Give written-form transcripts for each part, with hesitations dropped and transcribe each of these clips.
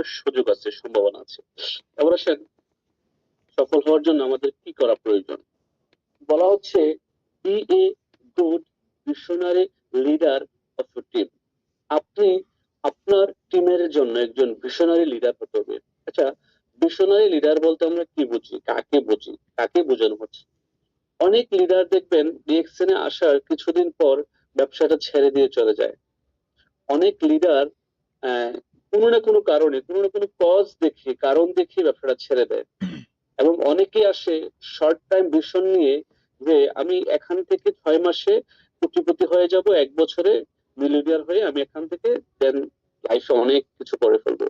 হওয়ার সুযোগ আছে, সম্ভাবনা আছে। এবার আসেন, সফল হওয়ার জন্য আমাদের কি করা প্রয়োজন। বলা হচ্ছে be a good visionary leader of team. আপনি আপনার টিমের জন্য একজন ভিশনারি লিডার হতে হবে। আচ্ছা, ভিশনারি লিডার বলতে আমরা কি বুঝি, কাকে বুঝি, কাকে বোঝানো হচ্ছে? অনেক লিডার দেখবেন ডিএক্সএনে আসার কিছুদিন পর ব্যবসাটা ছেড়ে দিয়ে চলে যায়। অনেক লিডার কোনো না কোনো কারণে, কোনো না কোনো কজ দেখে, কারণ দেখে ব্যবসাটা ছেড়ে দেয়। এবং অনেকে আসে শর্ট টাইম ভিশন নিয়ে, যে আমি এখান থেকে 6 মাসে কোটিপতি হয়ে যাব, 1 বছরে মিলিয়নিয়ার হয়ে আমি এখান থেকে দেন লাইফে অনেক কিছু করে ফেলবো।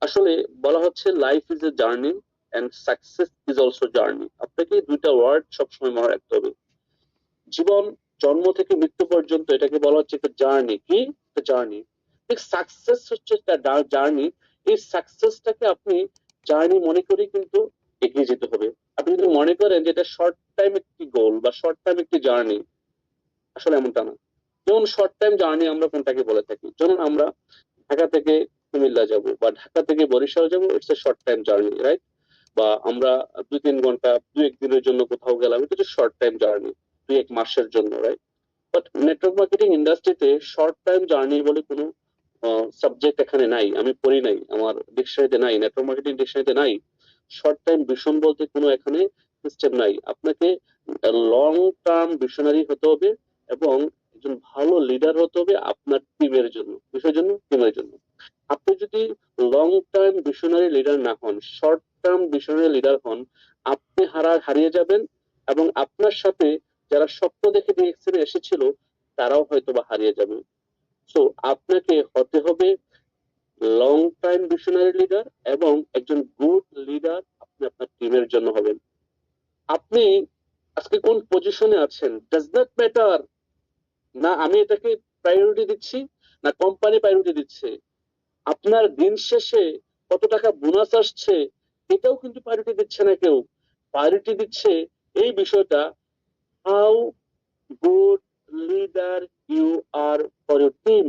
আসলে বলা হচ্ছে life is a journey and success is also journey. আপনাকে দুইটা ওয়ার্ড সবসময় মনে রাখতে হবে। জীবন জন্ম থেকে মৃত্যু পর্যন্ত এটাকে বলা হচ্ছে একটা জার্নি। কি একটা জার্নি, ঠিক সাকসেস হচ্ছে একটা জার্নি। এই সাকসেসটাকে আপনি জার্নি মনে করেই কিন্তু এগিয়ে যেতে হবে। আপনি যদি মনে করেন যে এটা শর্ট টাইম একটি গোল বা শর্ট টাইম একটি জার্নি, আসলে এমনটা না। যেমন শর্ট টাইম জার্নি আমরা কোনটাকে বলে থাকি, যেমন আমরা ঢাকা থেকে কুমিল্লা যাব বা ঢাকা থেকে বরিশাল যাব, it's a short time journey, right? বা আমরা 2-3 ঘন্টা 2-1 দিনের জন্য কোথাও গেলাম, এটা হচ্ছে শর্ট টাইম জার্নি, 2-1 মাসের জন্য, রাইট? বাট নেটওয়ার্ক মার্কেটিং ইন্ডাস্ট্রিতে শর্ট টাইম জার্নি বলে কোনো সাবজেক্ট এখানে নাই, আমি পড়ি নাই, আমার ডিকশনারিতে নাই, নেটওয়ার্ক মার্কেটিং ডিকশনারিতে নাই। শর্ট টাইম ভিশন বলতে কোনো এখানে সিস্টেম নাই। আপনাকে লং টার্ম ভিশনারি হতে হবে এবং একজন ভালো লিডার হতে হবে আপনার টিমের জন্য, কিসের জন্য? টিমের জন্য। আপনি যদি লং টার্ম ভিশনারি লিডার না হন, শর্ট টার্ম ভিশনারি লিডার হন, আপনি হারিয়ে যাবেন। এবং আপনার সাথে যারা স্বপ্ন দেখে ডিএক্সএল এসেছিল তারাও হয়তো বা হারিয়ে যাবে। সো আপনাকে হতে হবে লং টাইম ভিশনারি লিডার এবং একজন গুড লিডার আপনি আপনার টিমের জন্য হবেন। আপনি আজকে কোন পজিশনে আছেন ডাজ নট ম্যাটার। না আমি এটাকে প্রায়োরিটি দিচ্ছি, না কোম্পানি প্রায়োরিটি দিচ্ছে, আপনার দিন শেষে কত টাকা বোনাস আসছে এটাও কিন্তু প্রায়োরিটি দিচ্ছে না কেউ। প্রায়োরিটি দিচ্ছে এই বিষয়টা, how good leader you are for your team.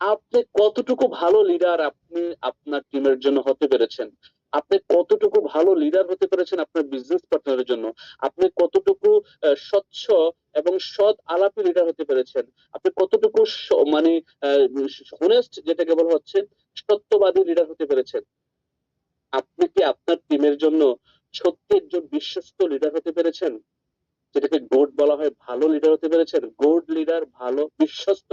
আপনি কতটুকু ভালো লিডার আপনি আপনার টিমের জন্য হতে পেরেছেন, আপনি কতটুকু ভালো লিডার হতে পেরেছেন আপনার বিজনেস পার্টনারের জন্য, আপনি কতটুকু স্বচ্ছ এবং সৎ আলাপী লিডার হতে পেরেছেন, আপনি কতটুকু মানে হনেস্ট, যেটাকে বলা হচ্ছে সত্যবাদী লিডার হতে পেরেছেন। আপনি কি আপনার টিমের জন্য সত্যি একজন বিশ্বস্ত লিডার হতে পেরেছেন, যেটাকে গোড বলা হয়, ভালো লিডার হতে পেরেছেন? গোড লিডার, ভালো, বিশ্বস্ত।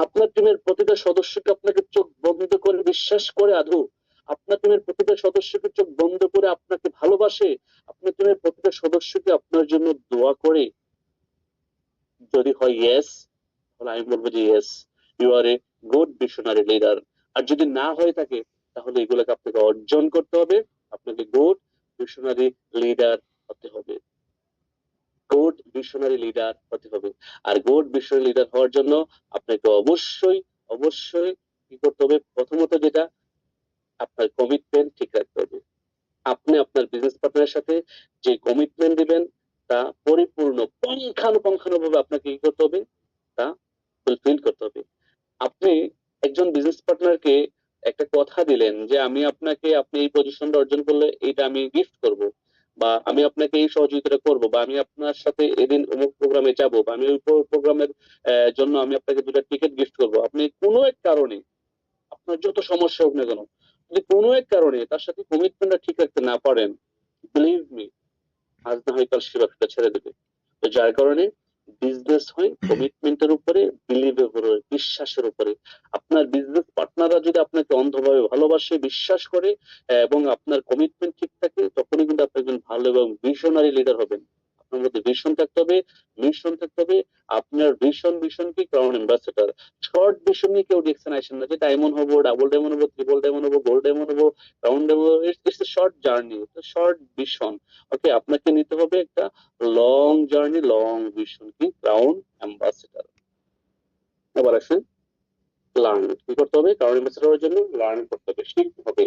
আপনার টিমের প্রতিটা সদস্যকে আপনাকে চোখ বন্ধ করে বিশ্বাস করে আদৌ? আপনার টিমের প্রতিটা সদস্যকে চোখ বন্ধ করে আপনাকে ভালোবাসে? আপনার টিমের প্রতিটা সদস্যকে আপনার জন্য দোয়া করে? যদি হয় ইয়েস, তাহলে আমি বলবো যে yes, you are a good visionary leader. আর যদি না হয়ে থাকে তাহলে এগুলোকে আপনাকে অর্জন করতে হবে, আপনাকে গুড ভিশনারি লিডার হতে হবে, গুড ভিশনারি লিডার হতে হবে। আর গুড ভিশনারি লিডার হওয়ার জন্য আপনাকে অবশ্যই অবশ্যই কি করতে হবে? প্রথমত যেটা, আপনার কমিটমেন্ট ঠিক রাখতে হবে। আপনি আপনার বিজনেস পার্টনারের সাথে যে কমিটমেন্ট দিবেন তা পরিপূর্ণ পুঙ্খানুপুঙ্খানুভাবে আপনাকে কি করতে হবে? তা ফুলফিল করতে হবে। আপনি একজন বিজনেস পার্টনারকে একটা কথা দিলেন যে আমি আপনাকে, আপনি এই পজিশনটা অর্জন করলে এইটা আমি গিফট করব, বা আমি আপনাকে এই সহযোগিতাটা করব, বা আমি আপনার সাথে এদিন অমুক প্রোগ্রামে যাব, বা আমি ওই প্রোগ্রামের জন্য আমি আপনাকে 2টা টিকিট গিফট করব। আপনি কোনো এক কারণে, আপনার যত সমস্যা হোক না কেন, যদি কোনো এক কারণে তার সাথে কমিটমেন্টটা ঠিক রাখতে না পারেন, বিলিভ মি, আজ না হয় কাল সে ব্যবসাটা ছেড়ে দেবে। তো যার কারণে বিজনেস হয় কমিটমেন্টের উপরে, বিলিভের উপরে, বিশ্বাসের উপরে। আপনার বিজনেস পার্টনাররা যদি আপনাকে অন্ধভাবে ভালোবাসে, বিশ্বাস করে এবং আপনার কমিটমেন্ট ঠিক থাকে, তখনই কিন্তু আপনি একজন ভালো এবং ভিশনারি লিডার হবেন। আপনার মধ্যে ভিশন থাকতে হবে, মিশন থাকতে হবে। আপনার ভিশন কি ক্রাউন অ্যাম্বাসেডর। শর্ট ভিশন নিয়ে কেউ দেখছেন আসেন না যে ডায়মন্ড হবো, ডাবল ডায়মন্ড হবো, ট্রিপল ডায়মন্ড হবো, গোল্ড ডায়মন্ড হবো, রাউন্ড ডায়মন্ড হবো। It's a short journey, short vision. Okay, আপনাকে নিতে হবে একটা লং জার্নি, লং ভিশন, কি ক্রাউন অ্যাম্বাসেডর। এবার আসেন লার্ন, কি করতে হবে? ক্রাউন অ্যাম্বাসেডরের জন্য লার্ন করতে হবে, শিখতে হবে।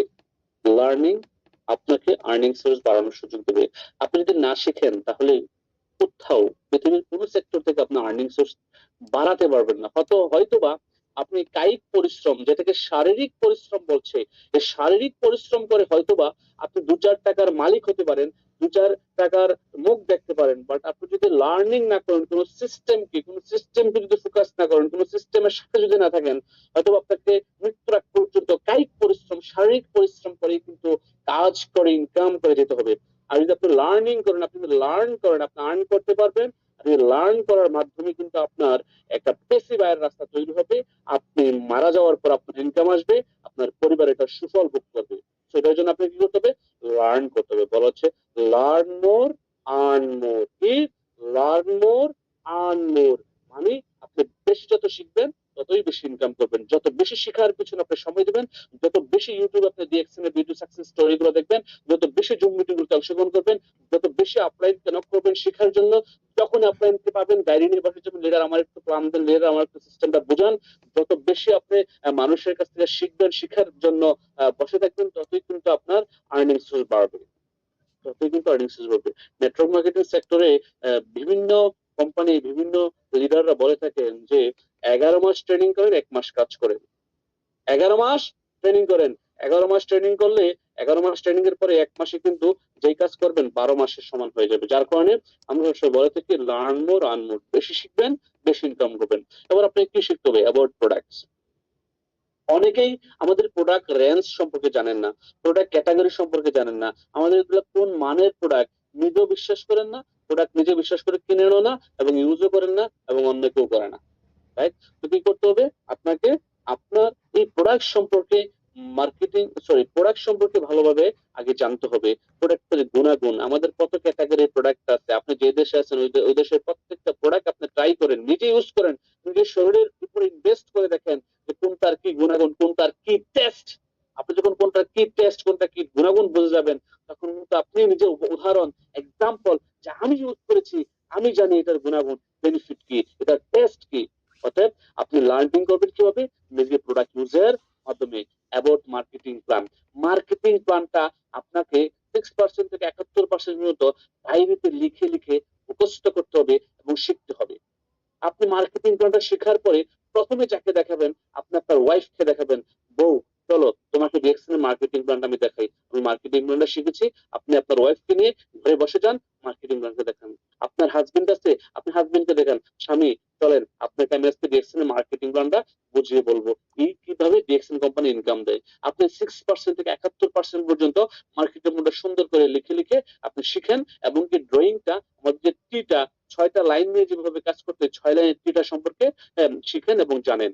লার্নিং আপনাকে আর্নিং সোর্স বাড়ানোর সুযোগ দেবে। আপনি যদি না শিখেন তাহলে কোথাও পৃথিবীর কোনো সেক্টর থেকে আপনি আর্নিং সোর্স বাড়াতে পারবেন না। হয়তো বা আপনি কায়িক পরিশ্রম, যেটাকে শারীরিক পরিশ্রম বলছে, এই শারীরিক পরিশ্রম করে হয়তোবা আপনি 2-4 টাকার মালিক হতে পারেন, 2-4 টাকার মুখ দেখতে পারেন, বাট আপনি যদি লার্নিং না করেন, কোনো সিস্টেমকে যদি ফোকাস না করেন, কোনো সিস্টেমের সাথে যদি না থাকেন, হয়তো আপনাকে মৃত্যুর আগ পর্যন্ত কায়িক পরিশ্রম, শারীরিক পরিশ্রম করে কিন্তু কাজ করে ইনকাম করে যেতে হবে। আর যদি আপনি লার্নিং করেন, আপনি লার্ন করেন, আপনি আর্ন করতে পারবেন। আর এই লার্ন করার মাধ্যমে কিন্তু আপনার একটা পেসিভ আয়ের রাস্তা তৈরি হবে। আপনি মারা যাওয়ার পর আপনার ইনকাম আসবে, আপনার পরিবার এটা সুফল ভোগ করবে। সেটার জন্য আপনাকে কি করতে হবে? লার্ন করতে হবে। বলা হচ্ছে লার্ন মোর, আর্ন মোর। কি? লার্ন মোর, আর্ন মোর, মানে আপনি বেশি যত শিখবেন ততই বেশি ইনকাম করবেন। যত বেশি শেখার পিছনে আপনি সময় দিবেন, যত বেশি ইউটিউব আপনি ডিএক্সএন এর ভিডিও সাকসেস স্টোরি গুলো দেখবেন, যত বেশি জুম মিটিং গুলোতে অংশগ্রহণ করবেন, যত বেশি আপলাইন কেনক করবেন শেখার জন্য, যখন আপলাইন পাবেন ডায়েরি নিয়ে বসে যাবেন, লিডার আমার একটু প্ল্যান দেন, লিডার আমার একটু সিস্টেমটা বোঝান। যত বেশি আপনি মানুষের কাছ থেকে শিখবেন, শিখার জন্য বসে থাকবেন, ততই কিন্তু আপনার আর্নিং সোর্স বাড়বে, ততই কিন্তু আর্নিং সোর্স বাড়বে। নেটওয়ার্ক মার্কেটিং সেক্টরে বিভিন্ন কোম্পানি, বিভিন্ন লিডাররা বলে থাকেন যে 11 মাস ট্রেনিং করেন, 1 মাস কাজ করেন। 11 মাস ট্রেনিং করেন, 11 মাস ট্রেনিং করলে 11 মাস ট্রেনিং এর পরে 1 মাসে কিন্তু যেই কাজ করবেন 12 মাসের সমান হয়ে যাবে। যার কারণে আমরা সবসময় বলে থাকি লার্ন মোর, আর্ন মোর। বেশি শিখবেন, বেশি ইনকাম করবেন। এবার আপনি কি শিখতে হবে? About products. অনেকেই আমাদের প্রোডাক্ট রেঞ্জ সম্পর্কে জানেন না, প্রোডাক্ট ক্যাটাগরি সম্পর্কে জানেন না, আমাদের এগুলো কোন মানের প্রোডাক্ট নিজেও বিশ্বাস করেন না, প্রোডাক্ট নিজে বিশ্বাস করে কিনেও না, এবং ইউজও করেন না, এবং অন্য কেউ করে না। রাইট? তো কি করতে হবে আপনাকে? আপনার এই প্রোডাক্ট সম্পর্কে প্রোডাক্ট সম্পর্কে ভালোভাবে আগে জানতে হবে। প্রোডাক্টের গুণাগুণ, আমাদের কত ক্যাটাগরির প্রোডাক্ট আছে, আপনি যে দেশে আছেন ওই দেশের প্রত্যেকটা প্রোডাক্ট আপনি ট্রাই করেন, নিজে ইউজ করেন, নিজের শরীরের উপর ইনভেস্ট করে দেখেন যে কোনটার কি গুণাগুণ, কোনটার কি টেস্ট। আপনি যখন কোনটার কি টেস্ট, কোনটা কি গুণাগুণ বুঝে যাবেন, তখন কিন্তু আপনি নিজের উদাহরণ, এক্সাম্পল, যে আমি ইউজ করেছি, আমি জানি এটার গুণাগুণ, বেনিফিট কি, এটার টেস্ট কি। অতএব আপনি লার্নিং করবেন কিভাবে? নিজে প্রোডাক্ট ইউজের মাধ্যমে। অ্যাবাউট মার্কেটিং প্ল্যান, মার্কেটিং প্ল্যানটা আপনাকে 6% থেকে 71% পর্যন্ত ডায়েরিতে লিখে লিখে মুখস্থ করতে হবে এবং শিখতে হবে। আপনি মার্কেটিং প্ল্যানটা শেখার পরে প্রথমে যাকে দেখাবেন, আপনি আপনার ওয়াইফকে দেখাবেন, বউ চলো তোমাকে ডিএক্সএন এর মার্কেটিং প্ল্যানটা আমি দেখাই, আমি মার্কেটিং প্ল্যানটা শিখেছি। আপনি আপনার ওয়াইফকে নিয়ে ঘরে বসে যান, মার্কেটিং প্ল্যানটা দেখান। আপনার হাজবেন্ড আছে, আপনি হাজবেন্ডকে দেখান, স্বামী চলেন আপনাকে আমি আজকে ডিএক্সএন এর মার্কেটিং প্ল্যানটা বুঝিয়ে বলবো, কিভাবে ডিএক্সএন কোম্পানি ইনকাম দেয়। আপনি 6% থেকে 71% পর্যন্ত মার্কেটিং প্ল্যানটা সুন্দর করে লিখে লিখে আপনি শিখেন, এবং কি ড্রয়িংটা, আমাদের যে টিটা, 6টা লাইন নিয়ে যেভাবে কাজ করতে, 6 লাইনের টিটা সম্পর্কে শিখেন এবং জানেন।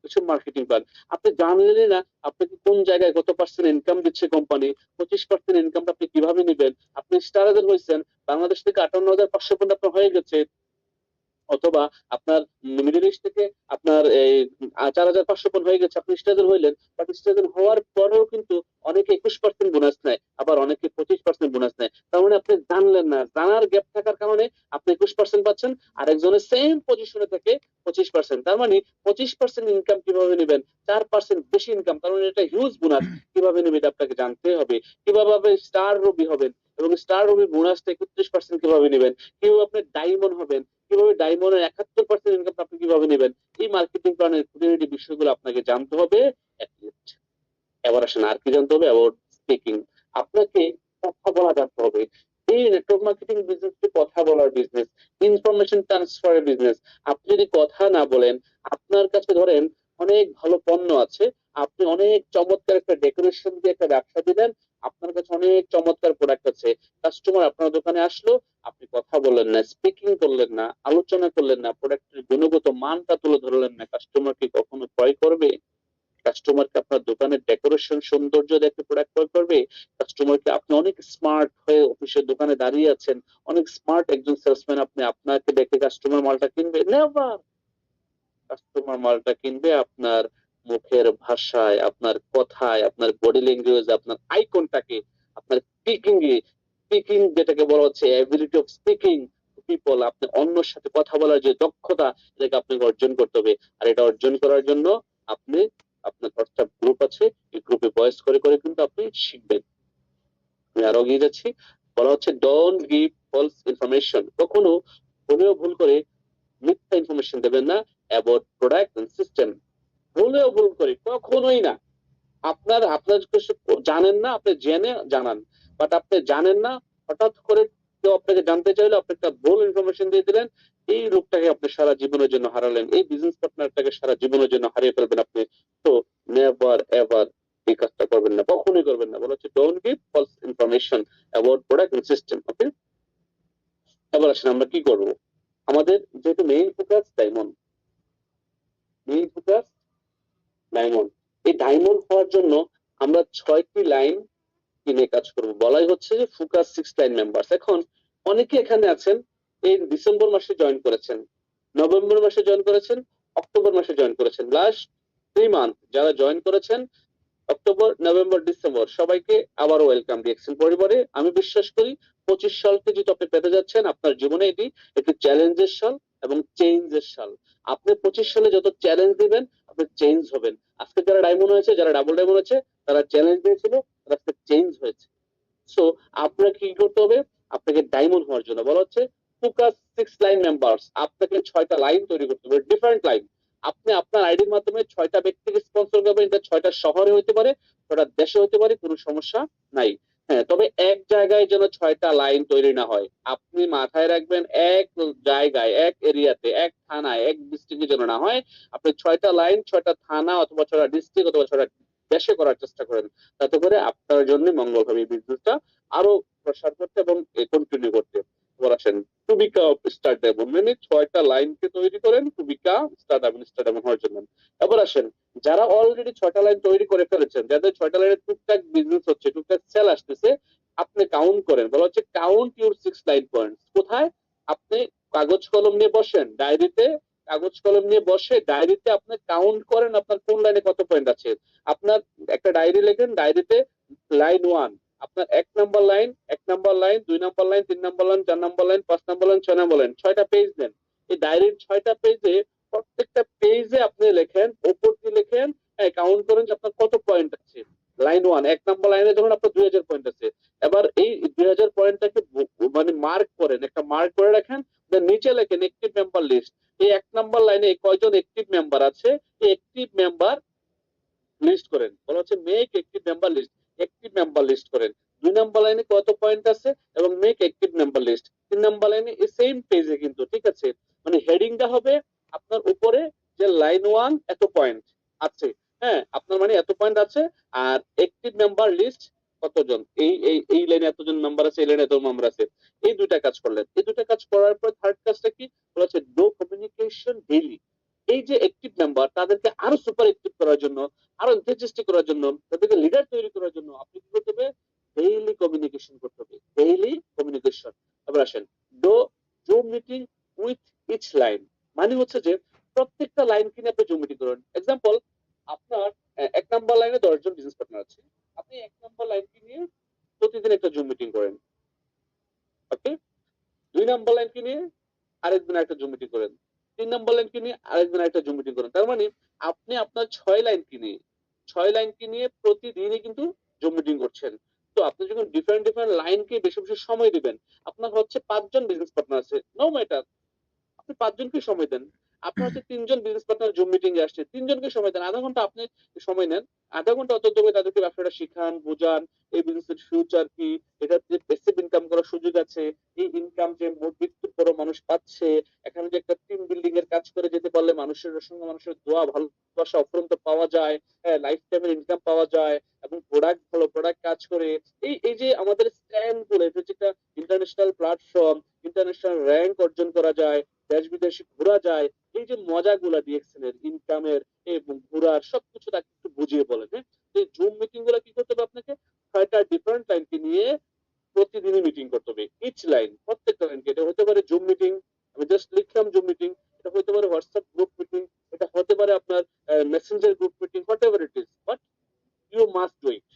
কিছু মার্কেটিং প্ল্যান আপনি জানলেনই না, আপনাকে কোন জায়গায় কত পার্সেন্ট ইনকাম দিচ্ছে কোম্পানি, 25% ইনকামটা আপনি কিভাবে নেবেন। আপনি স্টার হয়েছেন, বাংলাদেশ থেকে 58,500 আপনার হয়ে গেছে, অথবা আপনার মিডল ইস্ট থেকে আপনার এই 4,500 হয়ে গেছে, আপনি স্টেজেন হইলেন, বাট স্টেজেন হওয়ার পরেও কিন্তু অনেকে 21% বোনাস নেয়, আবার অনেকে 25% বোনাস নেয়। তার মানে আপনি জানলেন না, জানার গ্যাপ থাকার কারণে আপনি 21% পাচ্ছেন, আর একজনের সেম পজিশনে থেকে 25%। তার মানে 25% ইনকাম কিভাবে নেবেন, 4% বেশি ইনকাম, তার মানে এটা হিউজ বোনাস। কিভাবে নেবেন এটা আপনাকে জানতে হবে। কিভাবে স্টার রবি হবেন, এবং স্টার রবি বোনাসটা 31% কিভাবে নেবেন, কিভাবে আপনি ডায়মন্ড হবেন, কিভাবে ডায়মন্ডের 71% ইনকাম আপনি কিভাবে নেবেন, এই মার্কেটিং প্ল্যানের খুঁটিনাটি বিষয়গুলো আপনাকে জানতে হবে অ্যাটলিস্ট। এবার আসেন আর কি জানতে হবে? About speaking. আপনাকে কথা বলা জানতে হবে। এই নেটওয়ার্ক মার্কেটিং বিজনেস কথা বলার বিজনেস, ইনফরমেশন ট্রান্সফারের বিজনেস। আপনি যদি কথা না বলেন, আপনার কাছে ধরেন অনেক ভালো পণ্য আছে, আপনি অনেক চমৎকার একটা ডেকোরেশন দিয়ে একটা ব্যবসা দিলেন, আপনার কাছে অনেক চমৎকার প্রোডাক্ট আছে, কাস্টমার আপনার দোকানে আসলো, আপনি কথা বললেন না, স্পিকিং করলেন না, আলোচনা করলেন না, প্রোডাক্টের গুণগত মানটা তুলে ধরলেন না, কাস্টমার কি কখনো ক্রয় করবে? কাস্টমারকে আপনার দোকানের ডেকোরেশন সৌন্দর্য দেখে প্রোডাক্ট ক্রয় করবে? কাস্টমারকে, আপনি অনেক স্মার্ট হয়ে অফিসের দোকানে দাঁড়িয়ে আছেন, অনেক স্মার্ট একজন সেলসম্যান, আপনি আপনাকে দেখে কাস্টমার মালটা কিনবে? নেভার। কাস্টমার মালটা কিনবে আপনার মুখের ভাষায়, আপনার কথায়, আপনার বডি ল্যাঙ্গুয়েজ, আপনার আই কন্টাক্টে, আপনার স্পিকিং এ। স্পিকিং যেটাকে বলা হচ্ছে ability of speaking two people, আপনি অন্যের সাথে কথা বলার যে দক্ষতা, এটাকে আপনাকে অর্জন করতে হবে। আর এটা অর্জন করার জন্য আপনি, আপনার হোয়াটসঅ্যাপ গ্রুপ আছে, এই গ্রুপে ভয়েস করে করে কিন্তু আপনি শিখবেন। আমি আরো এগিয়ে যাচ্ছি। বলা হচ্ছে ডোন্ট গিভ ফলস ইনফরমেশন, কখনো ভুলেও ভুল করে মিথ্যা ইনফরমেশন দেবেন না অ্যাবাউট প্রোডাক্ট এন্ড সিস্টেম। ভুলেও ভুল করি, কখনোই না। আপনার কিছু জানেন না, আপনি জেনে জানান, বাট আপনি জানেন না, হঠাৎ করে কেউ আপনাকে জানতে চাইলো, আপনি একটা ভুল ইনফরমেশন দিয়ে দিলেন, এই লোকটাকে আপনি সারা জীবনের জন্য হারালেন, এই বিজনেস পার্টনারটাকে সারা জীবনের জন্য হারিয়ে ফেলবেন আপনি। তো নেভার এভার এই কাজটা করবেন না, কখনোই করবেন না। বলা হচ্ছে don't give false information about product and system. Okay, এবার আসেন আমরা কি করব। আমাদের যেহেতু main focus diamond, main focus diamond, এই ডায়মন্ড হওয়ার জন্য আমরা 6টি লাইন নিয়ে কাজ করব। বলাই হচ্ছে যে ফোকাস 6 লাইন মেম্বার্স। এখন অনেকে এখানে আছেন এই ডিসেম্বর মাসে জয়েন করেছেন, নভেম্বর মাসে জয়েন করেছেন, অক্টোবর মাসে জয়েন করেছেন, লাস্ট 3 মান্থ যারা জয়েন করেছেন, অক্টোবর নভেম্বর ডিসেম্বর, সবাইকে আবারও ওয়েলকাম দিয়েছেন পরিবারে। আমি বিশ্বাস করি 25 সালকে যেহেতু আপনি পেতে যাচ্ছেন, আপনার জীবনে এটি একটি চ্যালেঞ্জের সাল এবং চেঞ্জের সাল। আপনি 25 সালে যত চ্যালেঞ্জ দিবেন, আপনি চেঞ্জ হবেন। আজকে যারা ডায়মন্ড হয়েছে, যারা ডাবল ডায়মন্ড হয়েছে, তারা চ্যালেঞ্জ দিয়েছিল, তারা আজকে চেঞ্জ হয়েছে। সো আপনাকে কি করতে হবে, আপনাকে ডায়মন্ড হওয়ার জন্য বলা হচ্ছে ফোকাস 6 লাইন মেম্বার্স। আপনাকে 6টা লাইন তৈরি করতে হবে, ডিফারেন্ট লাইন। আপনি আপনার আইডির মাধ্যমে 6টা ব্যক্তিকে স্পন্সর করবেন, এটা 6টা শহরে হতে পারে, 6টা দেশে হতে পারে, কোনো সমস্যা নাই। হ্যাঁ, তবে এক জায়গায় যেন 6টা লাইন তৈরি না হয়। আপনি মাথায় রাখবেন, এক জায়গায়, এক এরিয়াতে, এক থানায়, এক ডিস্ট্রিক্টে যেন না হয়। আপনি 6টা লাইন 6টা থানা অথবা 6টা ডিস্ট্রিক্ট অথবা 6টা দেশে করার চেষ্টা করেন। তাতে করে আপনার জন্য মঙ্গল হবে এই বিজনেসটা আরো প্রসার করতে এবং কন্টিনিউ করতে। এবার আসেন টু বিকাম স্টার্ট ডায়মন্ড, মানে 6টা লাইনকে তৈরি করেন টু বিকাম স্টার ডায়মন্ড হওয়ার জন্য। এবার আসেন যারা অলরেডি 6টা লাইন তৈরি করে ফেলেছেন, যাদের 6টা লাইনের টুকটাক বিজনেস হচ্ছে, টুকটাক সেল আসতেছে, আপনি কাউন্ট করেন। বলা হচ্ছে কাউন্ট ইউর 6 লাইন পয়েন্টস। কোথায়? আপনি কাগজ কলম নিয়ে বসেন, ডায়েরিতে কাগজ কলম নিয়ে বসে ডায়েরিতে আপনি কাউন্ট করেন আপনার কোন লাইনে কত পয়েন্ট আছে। আপনার একটা ডায়েরি লেখেন, ডায়েরিতে লাইন 1 আপনার 1 number line, 1 number line, 2 number line, 3 number line, 4 number line, 5 number line, 6 number line, 6টা পেজ দেন। এই ডায়েরির 6টা পেজে প্রত্যেকটা পেজে আপনি লেখেন, ওপর দিয়ে লেখেন, কাউন্ট করেন যে আপনার কত পয়েন্ট আছে। লাইন 1 1 নাম্বার লাইনে যখন আপনার 2000 পয়েন্ট আছে, এবার এই 2000 পয়েন্টটাকে মানে মার্ক করেন, একটা মার্ক করে রাখেন, নিচে লেখেন অ্যাক্টিভ মেম্বার লিস্ট। এই 1 নাম্বার লাইনে কয়জন অ্যাক্টিভ মেম্বার আছে, এই অ্যাক্টিভ মেম্বার লিস্ট করেন। বলা হচ্ছে make active member list, active member list করেন। 2 নাম্বার লাইনে কত পয়েন্ট আছে এবং মেক অ্যাক্টিভ মেম্বার লিস্ট। 3 নাম্বার লাইনে এই সেম পেজে কিন্তু, ঠিক আছে, মানে হেডিংটা হবে আপনার উপরে যে লাইন 1 এত পয়েন্ট আছে, হ্যাঁ আপনার মানে এত পয়েন্ট আছে, আর অ্যাক্টিভ মেম্বার লিস্ট কতজন, এই লাইনে এতজন মেম্বার আছে, এই লাইনে এত মেম্বার আছে। এই 2টা কাজ করলেন। এই 2টা কাজ করার পর থার্ড কাজটা কি বলা হচ্ছে ডো কমিউনিকেশন ডেইলি। এই যে অ্যাক্টিভ মেম্বার, তাদেরকে আরো সুপার অ্যাক্টিভ করার জন্য, আরো এনথুজিয়াস্টিক করার জন্য, তাদেরকে লিডার তৈরি করার জন্য আপনি কি করতে হবে, ডেইলি কমিউনিকেশন করতে হবে, ডেইলি কমিউনিকেশন। এবার আসেন do Zoom meeting with each line, মানে হচ্ছে যে প্রত্যেকটা লাইন কিনে আপনি জুম মিটিং করেন। এক্সাম্পল, আপনার 1 নাম্বার লাইনে 10 জন বিজনেস পার্টনার আছে, আপনি 1 নাম্বার লাইনকে নিয়ে প্রতিদিন একটা জুম মিটিং করেন। ওকে, 2 নাম্বার লাইনকে নিয়ে আরেকদিন একটা জুম মিটিং করেন, 3 নাম্বার লাইনকে নিয়ে আরেকদিন একটা জুম মিটিং করেন। তার মানে আপনি আপনার 6 লাইনকে নিয়ে প্রতিদিনই কিন্তু জুম মিটিং করছেন। তো আপনি যখন ডিফারেন্ট ডিফারেন্ট লাইনকে বেশি বেশি সময় দিবেন, আপনার হচ্ছে 5 জন বিজনেস পার্টনার আছে, নো ম্যাটার, আপনি 5 জনকে সময় দেন। আপনার হচ্ছে 3 জন বিজনেস পার্টনার জুম মিটিং এ আসছে, 3 জনকে সময় দেন, আধা ঘন্টা আপনি সময় নেন। আধা ঘন্টা অন্তত তাদেরকে ব্যবসাটা শিখান, বোঝান, এই বিজনেসের ফিউচার কি, এটার যে প্যাসিভ ইনকাম করার সুযোগ আছে, এই ইনকাম যে মৃত্যুর পরও মানুষ পাচ্ছে, এখানে যে একটা টিম বিল্ডিং এর কাজ করে যেতে পারলে মানুষের সঙ্গে মানুষের দোয়া ভালোবাসা অফুরন্ত পাওয়া যায়, লাইফ টাইমের ইনকাম পাওয়া যায়, এবং প্রোডাক্ট ভালো প্রোডাক্ট কাজ করে, এই যে আমাদের স্ট্যান্ড গুলো, এটা যেটা ইন্টারন্যাশনাল প্ল্যাটফর্ম, ইন্টারন্যাশনাল র্যাঙ্ক অর্জন করা যায়, দেশ বিদেশে ঘোরা যায়, এই যে মজাগুলা ডিএক্সএল এর ইনকামের এবং ঘোরার সবকিছু তাকে একটু বুঝিয়ে বলেন। হ্যাঁ, এই জুম মিটিং গুলো কি করতে হবে আপনাকে, 6টা ডিফারেন্ট লাইনকে নিয়ে প্রতিদিনই মিটিং করতে হবে। ইচ লাইন, প্রত্যেকটা লাইনকে, এটা হতে পারে জুম মিটিং, আমি জাস্ট লিখলাম জুম মিটিং, এটা হতে পারে হোয়াটসঅ্যাপ গ্রুপ মিটিং, এটা হতে পারে আপনার Messenger group meeting, whatever it is, but you must do it,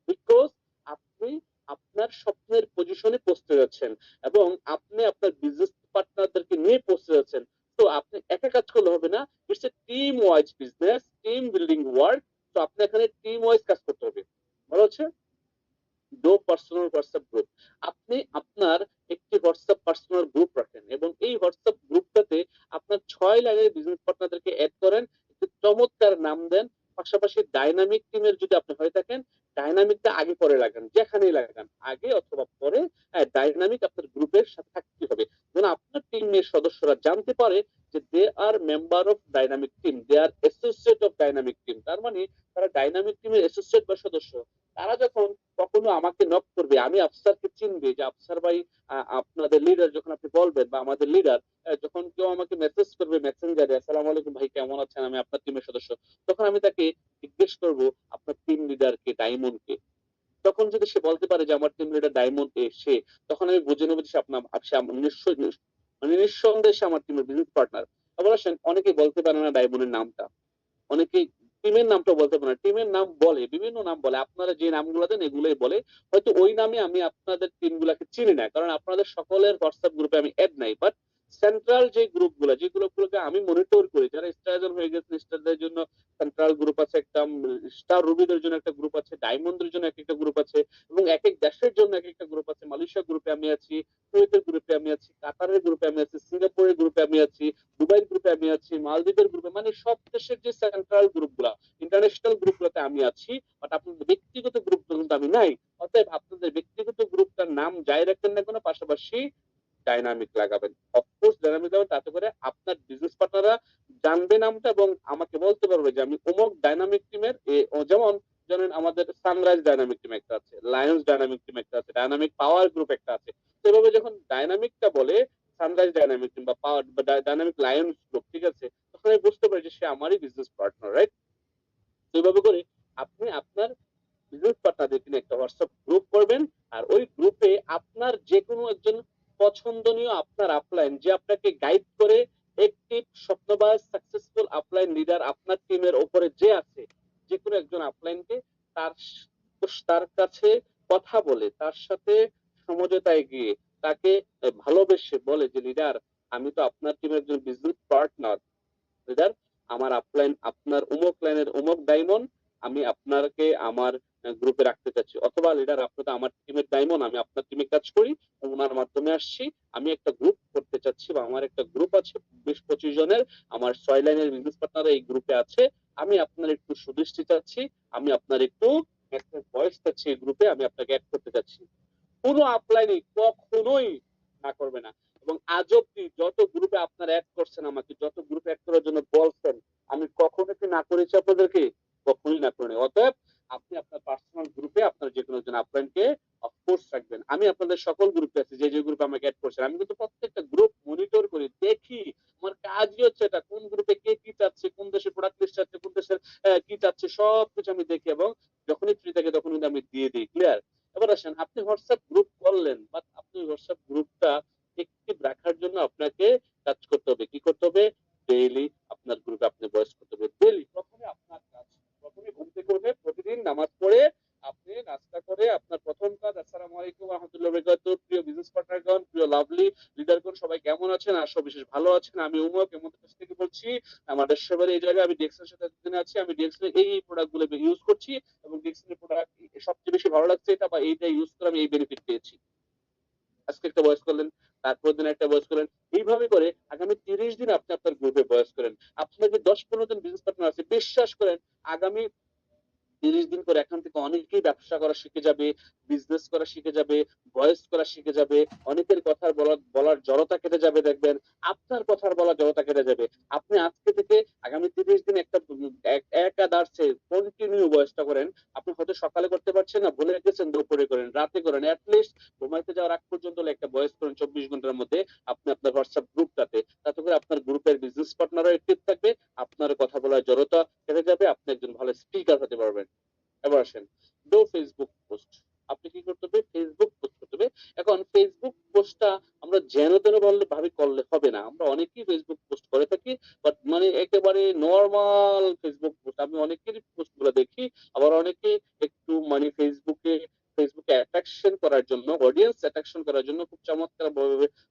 because আপনি আপনার স্বপ্নের পজিশনে পৌঁছতে যাচ্ছেন এবং আপনি আপনার বিজনেস পার্টনারদেরকে নিয়ে পৌঁছতে যাচ্ছেন। তো আপনি একা কাজ করলে হবে না, it's a team wise business, team building work. তো আপনি এখানে টিম ওয়াইজ কাজ করতে হবে। ভালো হচ্ছে ডো পার্সোনাল হোয়াটসঅ্যাপ গ্রুপ। আপনি আপনার একটি হোয়াটসঅ্যাপ পার্সোনাল গ্রুপ রাখেন এবং এই হোয়াটসঅ্যাপ গ্রুপটাতে আপনার 6 লাইনের বিজনেস পার্টনারদেরকে অ্যাড করেন, একটি চমৎকার নাম দেন। পাশাপাশি ডাইনামিক টিমের যদি আপনি হয়ে থাকেন, ডাইনামিকটা আগে পরে লাগান, যেখানেই লাগান আগে অথবা পরে। ডাইনামিক আপনার গ্রুপের সাথে থাকতে হবে, যেন আপনার টিমের সদস্যরা জানতে পারে যে they are member of dynamic team, they are associate of dynamic team. তার মানে তারা ডাইনামিক টিমের অ্যাসোসিয়েট বা সদস্য। তারা যখন কখনো আমাকে নক করবে, আমি আফসারকে চিনবে যে আফসার ভাই আপনাদের লিডার, যখন আপনি বলবেন বা আমাদের লিডার, যখন কেউ আমাকে মেসেজ করবে মেসেঞ্জারে, আসসালামু আলাইকুম ভাই কেমন আছেন, আমি আপনার টিমের সদস্য, তখন আমি তাকে জিজ্ঞেস করব আপনার টিম লিডার কে, ডায়মন্ড কে। তখন যদি সে বলতে পারে যে আমার টিম লিডার ডায়মন্ড এ, সে, তখন আমি বুঝে নেবো যে সে আপনার নিশ্চয়ই মানে নিঃসন্দেহে সে আমার টিমের বিজনেস পার্টনার। আবার আসেন, অনেকেই বলতে পারে না ডায়মন্ডের নামটা, অনেকেই টিমের নামটা বলতে পারে না। টিমের নাম বলে, বিভিন্ন নাম বলে, আপনারা যে নামগুলো দেন এগুলোই বলে। হয়তো ওই নামে আমি আপনাদের টিম গুলাকে চিনি না, কারণ আপনাদের সকলের হোয়াটসঅ্যাপ গ্রুপে আমি অ্যাড নাই। বাট সেন্ট্রাল যে গ্রুপগুলো, যে গ্রুপগুলোকে আমি মনিটর করি, যারা স্টারজন হয়ে গেছে, স্টারদের জন্য সেন্ট্রাল গ্রুপ আছে একটা, স্টার রুবিদের জন্য একটা গ্রুপ আছে, ডায়মন্ডের জন্য একটা গ্রুপ আছে, এবং এক এক দেশের জন্য এক একটা গ্রুপ আছে। মালয়েশিয়া গ্রুপে আমি আছি, কুয়েতের গ্রুপে আমি আছি, কাতারের গ্রুপে আমি আছি, সিঙ্গাপুরের গ্রুপে আমি আছি, দুবাইয়ের গ্রুপে আমি আছি, মালদ্বীপের গ্রুপে, মানে সব দেশের যে সেন্ট্রাল গ্রুপগুলা, ইন্টারন্যাশনাল গ্রুপগুলোতে আমি আছি। বাট আপনাদের ব্যক্তিগত গ্রুপ কিন্তু আমি নাই। অতএব আপনাদের ব্যক্তিগত গ্রুপটার নাম যাই রাখেন না কোনো, পাশাপাশি ডাইনামিক লাগাবেন। অফকোর্স ডাইনামিক লাগাবেন, তাতে করে আপনার বিজনেস পার্টনাররা জানবে নামটা এবং আমাকে বলতে পারবে যে আমি অমুক ডাইনামিক টিমের। যেমন জানেন আমাদের সানরাইজ ডাইনামিক টিম একটা আছে, লায়ন্স ডাইনামিক টিম একটা আছে, ডাইনামিক পাওয়ার গ্রুপ একটা আছে। তো এভাবে যখন ডাইনামিকটা বলে সানরাইজ ডাইনামিক টিম বা পাওয়ার বা ডাইনামিক লায়ন্স গ্রুপ, ঠিক আছে, তখন আমি বুঝতে পারি যে সে আমারই বিজনেস পার্টনার, রাইট? তো এইভাবে করে আপনি আপনার বিজনেস পার্টনারদের নিয়ে একটা হোয়াটসঅ্যাপ গ্রুপ করবেন। আর ওই গ্রুপে আপনার যে কোনো একজন পছন্দনীয় আপনার আপলাইন, যে আপনাকে গাইড করে, একটিভ স্বপ্নবাজ সাকসেসফুল আপলাইন লিডার আপনার টিমের উপরে যে আছে, যে কোনো একজন আপলাইনকে তার তার কাছে কথা বলে, তার সাথে সমঝোতায় গিয়ে, তাকে ভালোবেসে বলে যে লিডার, আমি তো আপনার টিমের একজন বিজনেস পার্টনার, লিডার আমার আপলাইন আপনার অমুক লাইনের অমুক ডায়মন্ড, আমি আপনাকে আমার গ্রুপে রাখতে চাচ্ছি। অথবা লিডার, আপনি তো আমার টিমের ডায়মন্ড, আমি আপনার টিমে কাজ করি, ওনার মাধ্যমে আসছি, আমি একটা গ্রুপ করতে চাচ্ছি, বা আমার একটা গ্রুপ আছে 20-25 জনের, আমার 6 লাইনের বিজনেস পার্টনার এই গ্রুপে আছে, আমি আপনার একটু সুদৃষ্টি চাচ্ছি, আমি আপনার একটু ভয়েস চাচ্ছি, এই গ্রুপে আমি আপনাকে অ্যাড করতে চাচ্ছি। কোনো আপলাইনে কখনোই না করবে না। এবং আজ অব্দি যত গ্রুপে আপনারা অ্যাড করছেন, আমাকে যত গ্রুপে অ্যাড করার জন্য বলছেন, আমি কখনো কি না করেছি আপনাদেরকে? কখনোই না করিনি। অতএব আপনি আপনার পার্সোনাল গ্রুপে আপনার যে কোনো একজন আপলাইনকে অফকোর্স রাখবেন। আমি আপনাদের সকল গ্রুপে আছি, যে যে গ্রুপে আমাকে অ্যাড করছেন, আমি কিন্তু প্রত্যেকটা গ্রুপ মনিটর করি, দেখি। আমার কাজই হচ্ছে এটা, কোন গ্রুপে কে কি চাচ্ছে, কোন দেশের প্রোডাক্ট লিস্ট চাচ্ছে, কোন দেশের কি চাচ্ছে, সবকিছু আমি দেখি, এবং যখনই ফ্রি থাকে তখন কিন্তু আমি দিয়ে দিই। ক্লিয়ার? এবার আসেন, আপনি হোয়াটসঅ্যাপ গ্রুপ করলেন, বাট আপনি হোয়াটসঅ্যাপ গ্রুপটা অ্যাক্টিভ রাখার জন্য আপনাকে কাজ করতে হবে। কি করতে হবে? ডেইলি আপনার গ্রুপে আপনি ভয়েস করতে হবে। ডেইলি প্রথমে আপনার কাজ, প্রথমে ঘুম থেকে উঠে প্রতিদিন নামাজ পড়ে আপনি নাস্তা করে আপনার প্রথম কাজ, আসসালামু আলাইকুম ওয়া রাহমাতুল্লাহি ওয়া বারাকাতুহু, প্রিয় বিজনেস পার্টনারগণ, প্রিয় লাভলি লিডারগণ, সবাই কেমন আছেন? আশা বিশেষ ভালো আছেন। আমি উমক এমন কাছ থেকে বলছি, আমাদের সবার এই জায়গায় আমি ডেক্সের সাথে এতদিন আছি, আমি ডেক্সের এই প্রোডাক্ট গুলো ইউজ করছি, এবং ডেক্সের প্রোডাক্ট সবচেয়ে বেশি ভালো লাগছে এটা, বা এইটা ইউজ করে আমি এই বেনিফিট পেয়েছি। আজকে একটা বয়স করলেন, তারপর দিন একটা বয়স করলেন, এইভাবে করে আগামী 30 দিন আপনি আপনার গ্রুপে বয়স করেন। আপনার যে 10-15 জন বিজনেস পার্টনার আছে, বিশ্বাস করেন আগামী 30 দিন করে এখান থেকে অনেকেই ব্যবসা করা শিখে যাবে, বিজনেস করা শিখে যাবে, ভয়েস করা শিখে যাবে, অনেকের কথা বলার জড়তা কেটে যাবে। দেখবেন আপনার কথার বলার জড়তা কেটে যাবে। আপনি আজকে থেকে আগামী 30 দিন একটা একাদার্সে কন্টিনিউ ভয়েসটা করেন। আপনি হয়তো সকালে করতে পারছেন না, ভুলে গেছেন, দুপুরে করেন, রাতে করেন, অ্যাটলিস্ট ঘুমাইতে যাওয়ার আগ পর্যন্ত একটা ভয়েস করেন 24 ঘন্টার মধ্যে আপনি আপনার হোয়াটসঅ্যাপ গ্রুপটাতে। তাতে করে আপনার গ্রুপের বিজনেস পার্টনারও অ্যাক্টিভ থাকবে, আপনার কথা বলার জড়তা কেটে যাবে, আপনি একজন ভালো স্পিকার হতে পারবেন। এবার আসেন, ডো ফেসবুক পোস্ট। আপনি কি করতে হবে? ফেসবুক পোস্ট করতে হবে। এখন ফেসবুক পোস্টটা আমরা যেন তেন ভাবে করলে হবে না। আমরা অনেকেই ফেসবুক পোস্ট করে থাকি, বাট মানে একেবারে নরমাল ফেসবুক পোস্ট, আমি অনেকেরই পোস্ট গুলো দেখি। আবার অনেকে একটু মানে ফেসবুকে অ্যাট্রাকশন করার জন্য, অডিয়েন্স অ্যাট্রাকশন করার জন্য খুব চমৎকার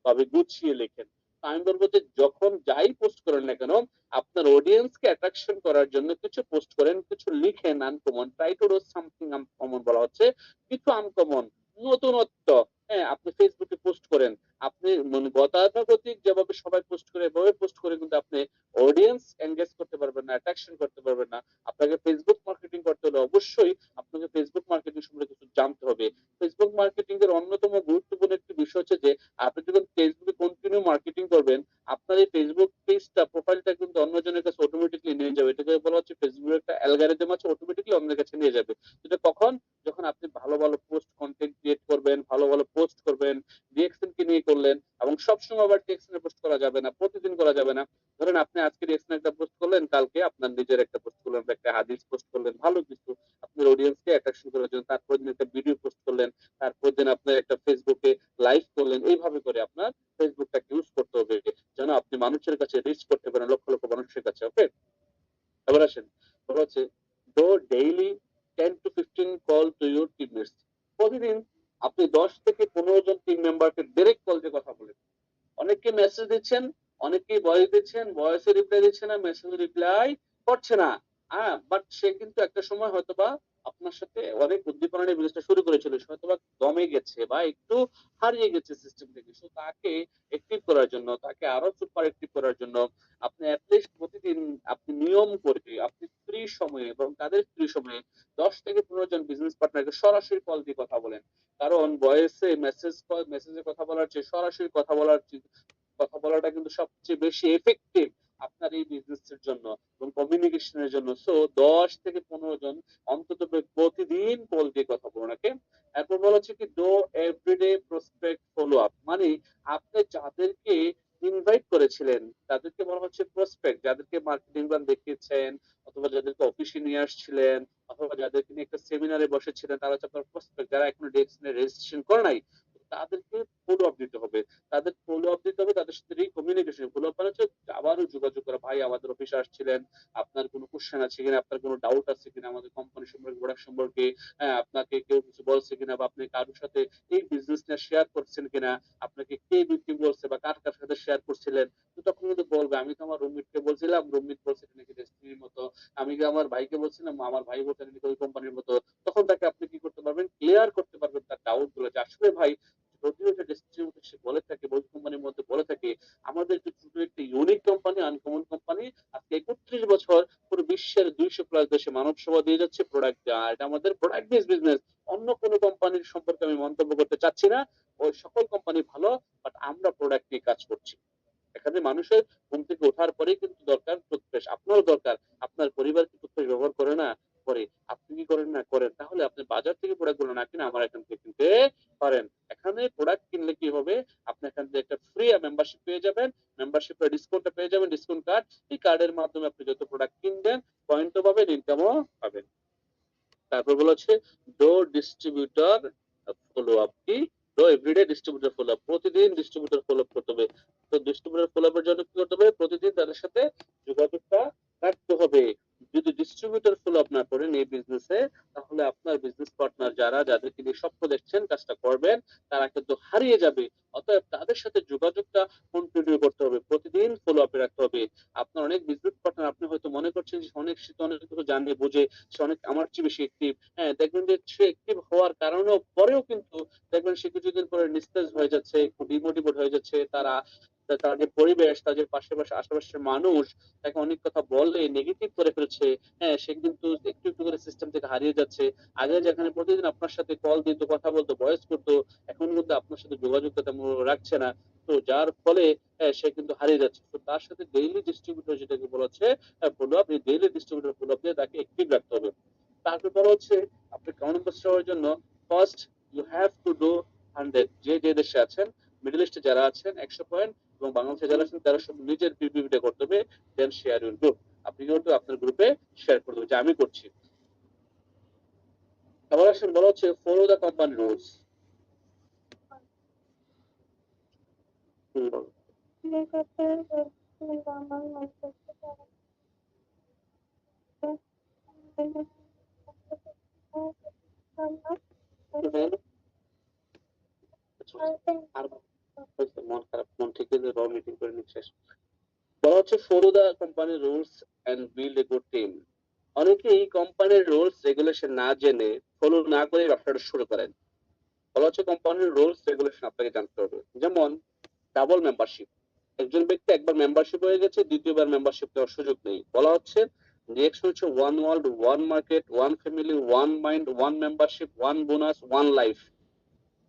ভাবে গুছিয়ে লেখেন। আমি বলবো যে যখন যাই পোস্ট করেন না কেন, আপনার অডিয়েন্সকে অ্যাট্রাকশন করার জন্য কিছু পোস্ট করেন, কিছু লিখেন uncommon, try to do something uncommon বলা হচ্ছে, কিছু আনকমন, নতুনত্ব। হ্যাঁ, আপনি ফেসবুকে পোস্ট করেন, আপনি মানে গতানুগতিক যেভাবে সবাই পোস্ট করে এভাবে পোস্ট করে কিন্তু আপনি অডিয়েন্স এনগেজ করতে পারবেন না, ইন্টারাকশন করতে পারবেন না। আপনাকে ফেসবুক মার্কেটিং করতে হলে অবশ্যই আপনাকে ফেসবুক মার্কেটিং সম্পর্কে কিছু জানতে হবে। ফেসবুক মার্কেটিং এর অন্যতম গুরুত্বপূর্ণ একটি বিষয় হচ্ছে যে আপনি যখন ফেসবুকে কন্টিনিউ মার্কেটিং করবেন, আপনার এই ফেসবুক পেজটা প্রোফাইলটা কিন্তু অন্যজনের কাছে অটোমেটিকলি নিয়ে যাবে। এটাকে বলা হচ্ছে ফেসবুকের একটা অ্যালগরিদম আছে, অটোমেটিকলি অন্যের কাছে নিয়ে যাবে। সেটা কখন? যখন আপনি ভালো ভালো পোস্ট কন্টেন্ট ক্রিয়েট করবেন, ভালো ভালো পোস্ট করবেন, রিঅ্যাকশন কে নিয়ে করলেন, এবং সবসময় আবার টেক্সটে পোস্ট করা যাবে না, প্রতিদিন করা যাবে না। ধরেন আপনি আজকে রিঅ্যাকশন একটা পোস্ট করলেন, কালকে আপনার নিজের একটা পোস্ট করলেন, একটা হাদিস পোস্ট করলেন, ভালো কিছু আপনার অডিয়েন্সকে অ্যাট্রাকশন করার জন্য, তারপর দিন একটা ভিডিও পোস্ট করলেন, তারপর দিন আপনার একটা ফেসবুকে লাইভ করলেন। এইভাবে করে আপনার ফেসবুকটাকে ইউজ করতে হবে যেন আপনি মানুষের কাছে রিচ করতে পারেন, লক্ষ লক্ষ মানুষের কাছে। ওকে, এবার আসেন, বলা হচ্ছে do daily 10 to 15 call to your teammates. প্রতিদিন আপনি 10 থেকে 15 জন টিম মেম্বারকে ডাইরেক্ট কল দিয়ে কথা বলেন। অনেককে মেসেজ দিচ্ছেন, অনেকেই ভয়েস দিচ্ছেন, ভয়েসে রিপ্লাই দিচ্ছে না, মেসেজে রিপ্লাই করছে না। হ্যাঁ, বাট সে কিন্তু একটা সময় হয়তোবা আপনার সাথে অনেক উদ্দীপনা নিয়ে বিজনেসটা শুরু করেছিল, সে হয়তোবা দমে গেছে বা একটু হারিয়ে গেছে সিস্টেম থেকে। সো তাকে অ্যাক্টিভ করার জন্য, তাকে আরো সুপার অ্যাক্টিভ করার জন্য আপনি অ্যাটলিস্ট প্রতিদিন আপনি নিয়ম করে আপনি ফ্রি সময়ে এবং তাদের ফ্রি সময়ে 10 থেকে 15 জন বিজনেস পার্টনারকে সরাসরি কল দিয়ে কথা বলেন। কারণ ভয়েসে মেসেজে কথা বলার চেয়ে সরাসরি কথা বলাটা কিন্তু সবচেয়ে বেশি এফেক্টিভ আপনার এই বিজনেসের জন্য এবং কমিউনিকেশনের জন্য। সো 10 থেকে 15 জন অন্তত প্রতিদিন কল দিয়ে কথা বলুন। ওকে, এরপর বলা হচ্ছে কি do everyday prospect follow up, মানে আপনি যাদেরকে ইনভাইট করেছিলেন তাদেরকে বলা হচ্ছে প্রসপেক্ট, যাদেরকে মার্কেটিং প্ল্যান দেখিয়েছেন, অথবা যাদেরকে অফিসে নিয়ে আসছিলেন, অথবা যাদেরকে নিয়ে একটা সেমিনারে বসেছিলেন, তারা হচ্ছে আপনার প্রসপেক্ট, যারা এখনো রেজিস্ট্রেশন করে নাই। তাদেরকে ফলো আপ দিতে হবে, তাদের ফলো আপ দিতে হবে, তাদের সাথে কমিউনিকেশন। ফলো আপ মানে হচ্ছে আবারও যোগাযোগ করা, ভাই আমাদের অফিসে আসছিলেন, আপনার কোনো কোশ্চেন আছে কিনা, আপনার কোনো ডাউট আছে কিনা আমাদের কোম্পানি সম্পর্কে, প্রোডাক্ট সম্পর্কে, হ্যাঁ আপনাকে কেউ কিছু বলছে কিনা, বা আপনি কারোর সাথে এই বিজনেসটা শেয়ার করছেন কিনা, আপনাকে কে বিক্রি বলছে বা কার কার সাথে শেয়ার করছিলেন। তো তখন কিন্তু বলবে আমি তো আমার রুমমেটকে বলছিলাম, রুমমেট বলছে নাকি ডেস্টিনির মতো, আমি কি আমার ভাইকে বলছিলাম, আমার ভাই বলছে নাকি ওই কোম্পানির মতো। তখন তাকে আপনি কি করতে পারবেন, ক্লিয়ার করতে পারবেন তার ডাউট গুলো, যে আসলে ভাই যদিও এটা ডিস্ট্রিবিউটর সে বলে থাকে, বই কোম্পানির মধ্যে বলে থাকে, আমাদের যে ছোট একটি ইউনিক কোম্পানি, আনকমন কোম্পানি, আজকে 31 বছর পুরো বিশ্বের 200+ দেশে মানব সেবা দিয়ে যাচ্ছে প্রোডাক্ট দেওয়া, এটা আমাদের প্রোডাক্ট বেস বিজনেস। অন্য কোনো কোম্পানির সম্পর্কে আমি মন্তব্য করতে চাচ্ছি না, ওই সকল কোম্পানি ভালো, বাট আমরা প্রোডাক্ট নিয়ে কাজ করছি। এখানে মানুষের ঘুম থেকে ওঠার পরেই কিন্তু দরকার টুথপেস্ট, আপনারও দরকার। আপনার পরিবার কি টুথপেস্ট ব্যবহার করে না? করে। আপনি কি করেন না? করেন। তাহলে আপনি বাজার থেকে প্রোডাক্ট গুলো না কিনে আমার এখান থেকে কিনতে পারেন। এখানে প্রোডাক্ট কিনলে কি হবে, আপনি এখান থেকে একটা ফ্রি মেম্বারশিপ পেয়ে যাবেন, মেম্বারশিপের ডিসকাউন্টটা পেয়ে যাবেন, ডিসকাউন্ট কার্ড। এই কার্ডের মাধ্যমে আপনি যত প্রোডাক্ট কিনবেন পয়েন্টও পাবেন, ইনকামও পাবেন। তারপর বলা হচ্ছে ডো ডিস্ট্রিবিউটর ফলো আপ। কি? Do everyday distributor follow up, প্রতিদিন ডিস্ট্রিবিউটর ফলো আপ করতে হবে। তো ডিস্ট্রিবিউটর ফলো আপের জন্য কি করতে হবে, প্রতিদিন তাদের সাথে যোগাযোগটা রাখতে হবে। যদি ডিস্ট্রিবিউটর ফলো আপ না করেন এই বিজনেসে, তাহলে আপনার বিজনেস পার্টনার যারা, যাদেরকে নিয়ে স্বপ্ন দেখছেন কাজটা করবেন, তারা কিন্তু হারিয়ে যাবে। অতএব তাদের সাথে যোগাযোগটা কন্টিনিউ করতে হবে, প্রতিদিন ফলো আপে রাখতে হবে। আপনার অনেক বিজনেস পার্টনার, আপনি হয়তো মনে করছেন যে অনেক সে তো অনেক কিছু জানে বুঝে, সে অনেক আমার চেয়ে বেশি অ্যাক্টিভ। হ্যাঁ, দেখবেন যে সে অ্যাক্টিভ হওয়ার কারণেও পরেও কিন্তু দেখবেন সে কিছুদিন পরে নিস্তেজ হয়ে যাচ্ছে, একটু ডিমোটিভেট হয়ে যাচ্ছে। তার যে পরিবেশ, তাদের আশেপাশের মানুষ তাকে অনেক কথা বলে, নেগেটিভ করে ফেলছে। হ্যাঁ, সে কিন্তু একটু একটু করে সিস্টেম থেকে হারিয়ে যাচ্ছে। আগে যেখানে প্রতিদিন আপনার সাথে কল দিত, কথা বলতো, ভয়েস করতো, এখন কিন্তু আপনার সাথে যোগাযোগটা তেমন রাখছে না। তো যার ফলে সে কিন্তু হারিয়ে যাচ্ছে। তো তার সাথে ডেইলি ডিস্ট্রিবিউটর যেটাকে বলা হচ্ছে ফলো আপ, এই ডেইলি ডিস্ট্রিবিউটর ফলো আপ দিয়ে তাকে অ্যাক্টিভ রাখতে হবে। তারপর বলা হচ্ছে আপনি কাউন্ট বাস্টার হওয়ার জন্য first you have to do 100। যে যে দেশে আছেন, মিডল ইস্টে যারা আছেন 100 পয়েন্ট, এবং বাংলাদেশে যারা আছেন তারা সব নিজের পিপিপিটা করতে হবে, দেন শেয়ার ইউর গ্রুপ। আপনি কিন্তু আপনার গ্রুপে শেয়ার করতে হবে যে আমি করছি। আবার আসেন, বলা হচ্ছে ফলো দ্য কোম্পানি রুলস। আর মন খারাপ, মন ঠিক করে র মিটিং করে নিচ্ছে। বলা হচ্ছে follow the company rules and build a good team. অনেকে এই কোম্পানির রুলস রেগুলেশন না জেনে, ফলো না করে ব্যবসাটা শুরু করেন। বলা হচ্ছে কোম্পানির রুলস রেগুলেশন আপনাকে জানতে হবে। যেমন ডাবল মেম্বারশিপ, একজন ব্যক্তি একবার মেম্বারশিপ হয়ে গেছে, দ্বিতীয়বার মেম্বারশিপ নেওয়ার সুযোগ নেই। বলা হচ্ছে ডিএক্সন হচ্ছে one world, one market, one family, one mind, one membership, one bonus, one life.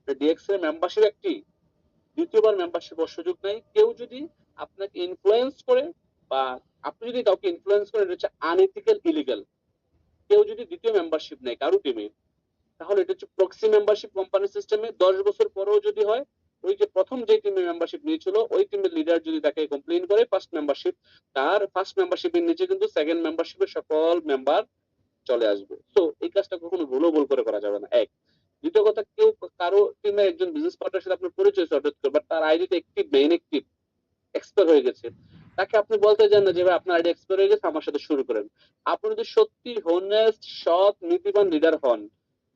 DXN এর মেম্বারশিপ একটি, দ্বিতীয়বার মেম্বারশিপ সুযোগ নাই। কেউ যদি আপনাকে ইনফ্লুয়েন্স করে বা আপনি যদি কাউকে ইনফ্লুয়েন্স করেন, এটা হচ্ছে আনএথিক্যাল, ইলিগাল। কেউ যদি দ্বিতীয় মেম্বারশিপ নেয় কারো টিমে, তাহলে এটা হচ্ছে প্রক্সি মেম্বারশিপ কোম্পানি সিস্টেমে। 10 বছর পরেও যদি হয়, ওই যে প্রথম যে টিমে মেম্বারশিপ নিয়েছিল ওই টিমের লিডার যদি তাকে কমপ্লেইন করে ফার্স্ট মেম্বারশিপ, তার ফার্স্ট মেম্বারশিপের নিচে কিন্তু সেকেন্ড মেম্বারশিপের সকল মেম্বার চলে আসবে। তো এই কাজটা কখনো ভুল করে করা যাবে না, এক। দ্বিতীয় কথা, কেউ কারো টিমে একজন বিজনেস পার্টনার সাথে আপনার পরিচয় হঠাৎ করে, বাট তার আইডিতে একটি মেইন একটি এক্সপায়ার হয়ে গেছে, তাকে আপনি বলতে চান না যে ভাই আপনার আইডি এক্সপায়ার হয়ে গেছে, আমার সাথে শুরু করেন। আপনি যদি সত্যি হোনেস্ট, সৎ, নীতিবান লিডার হন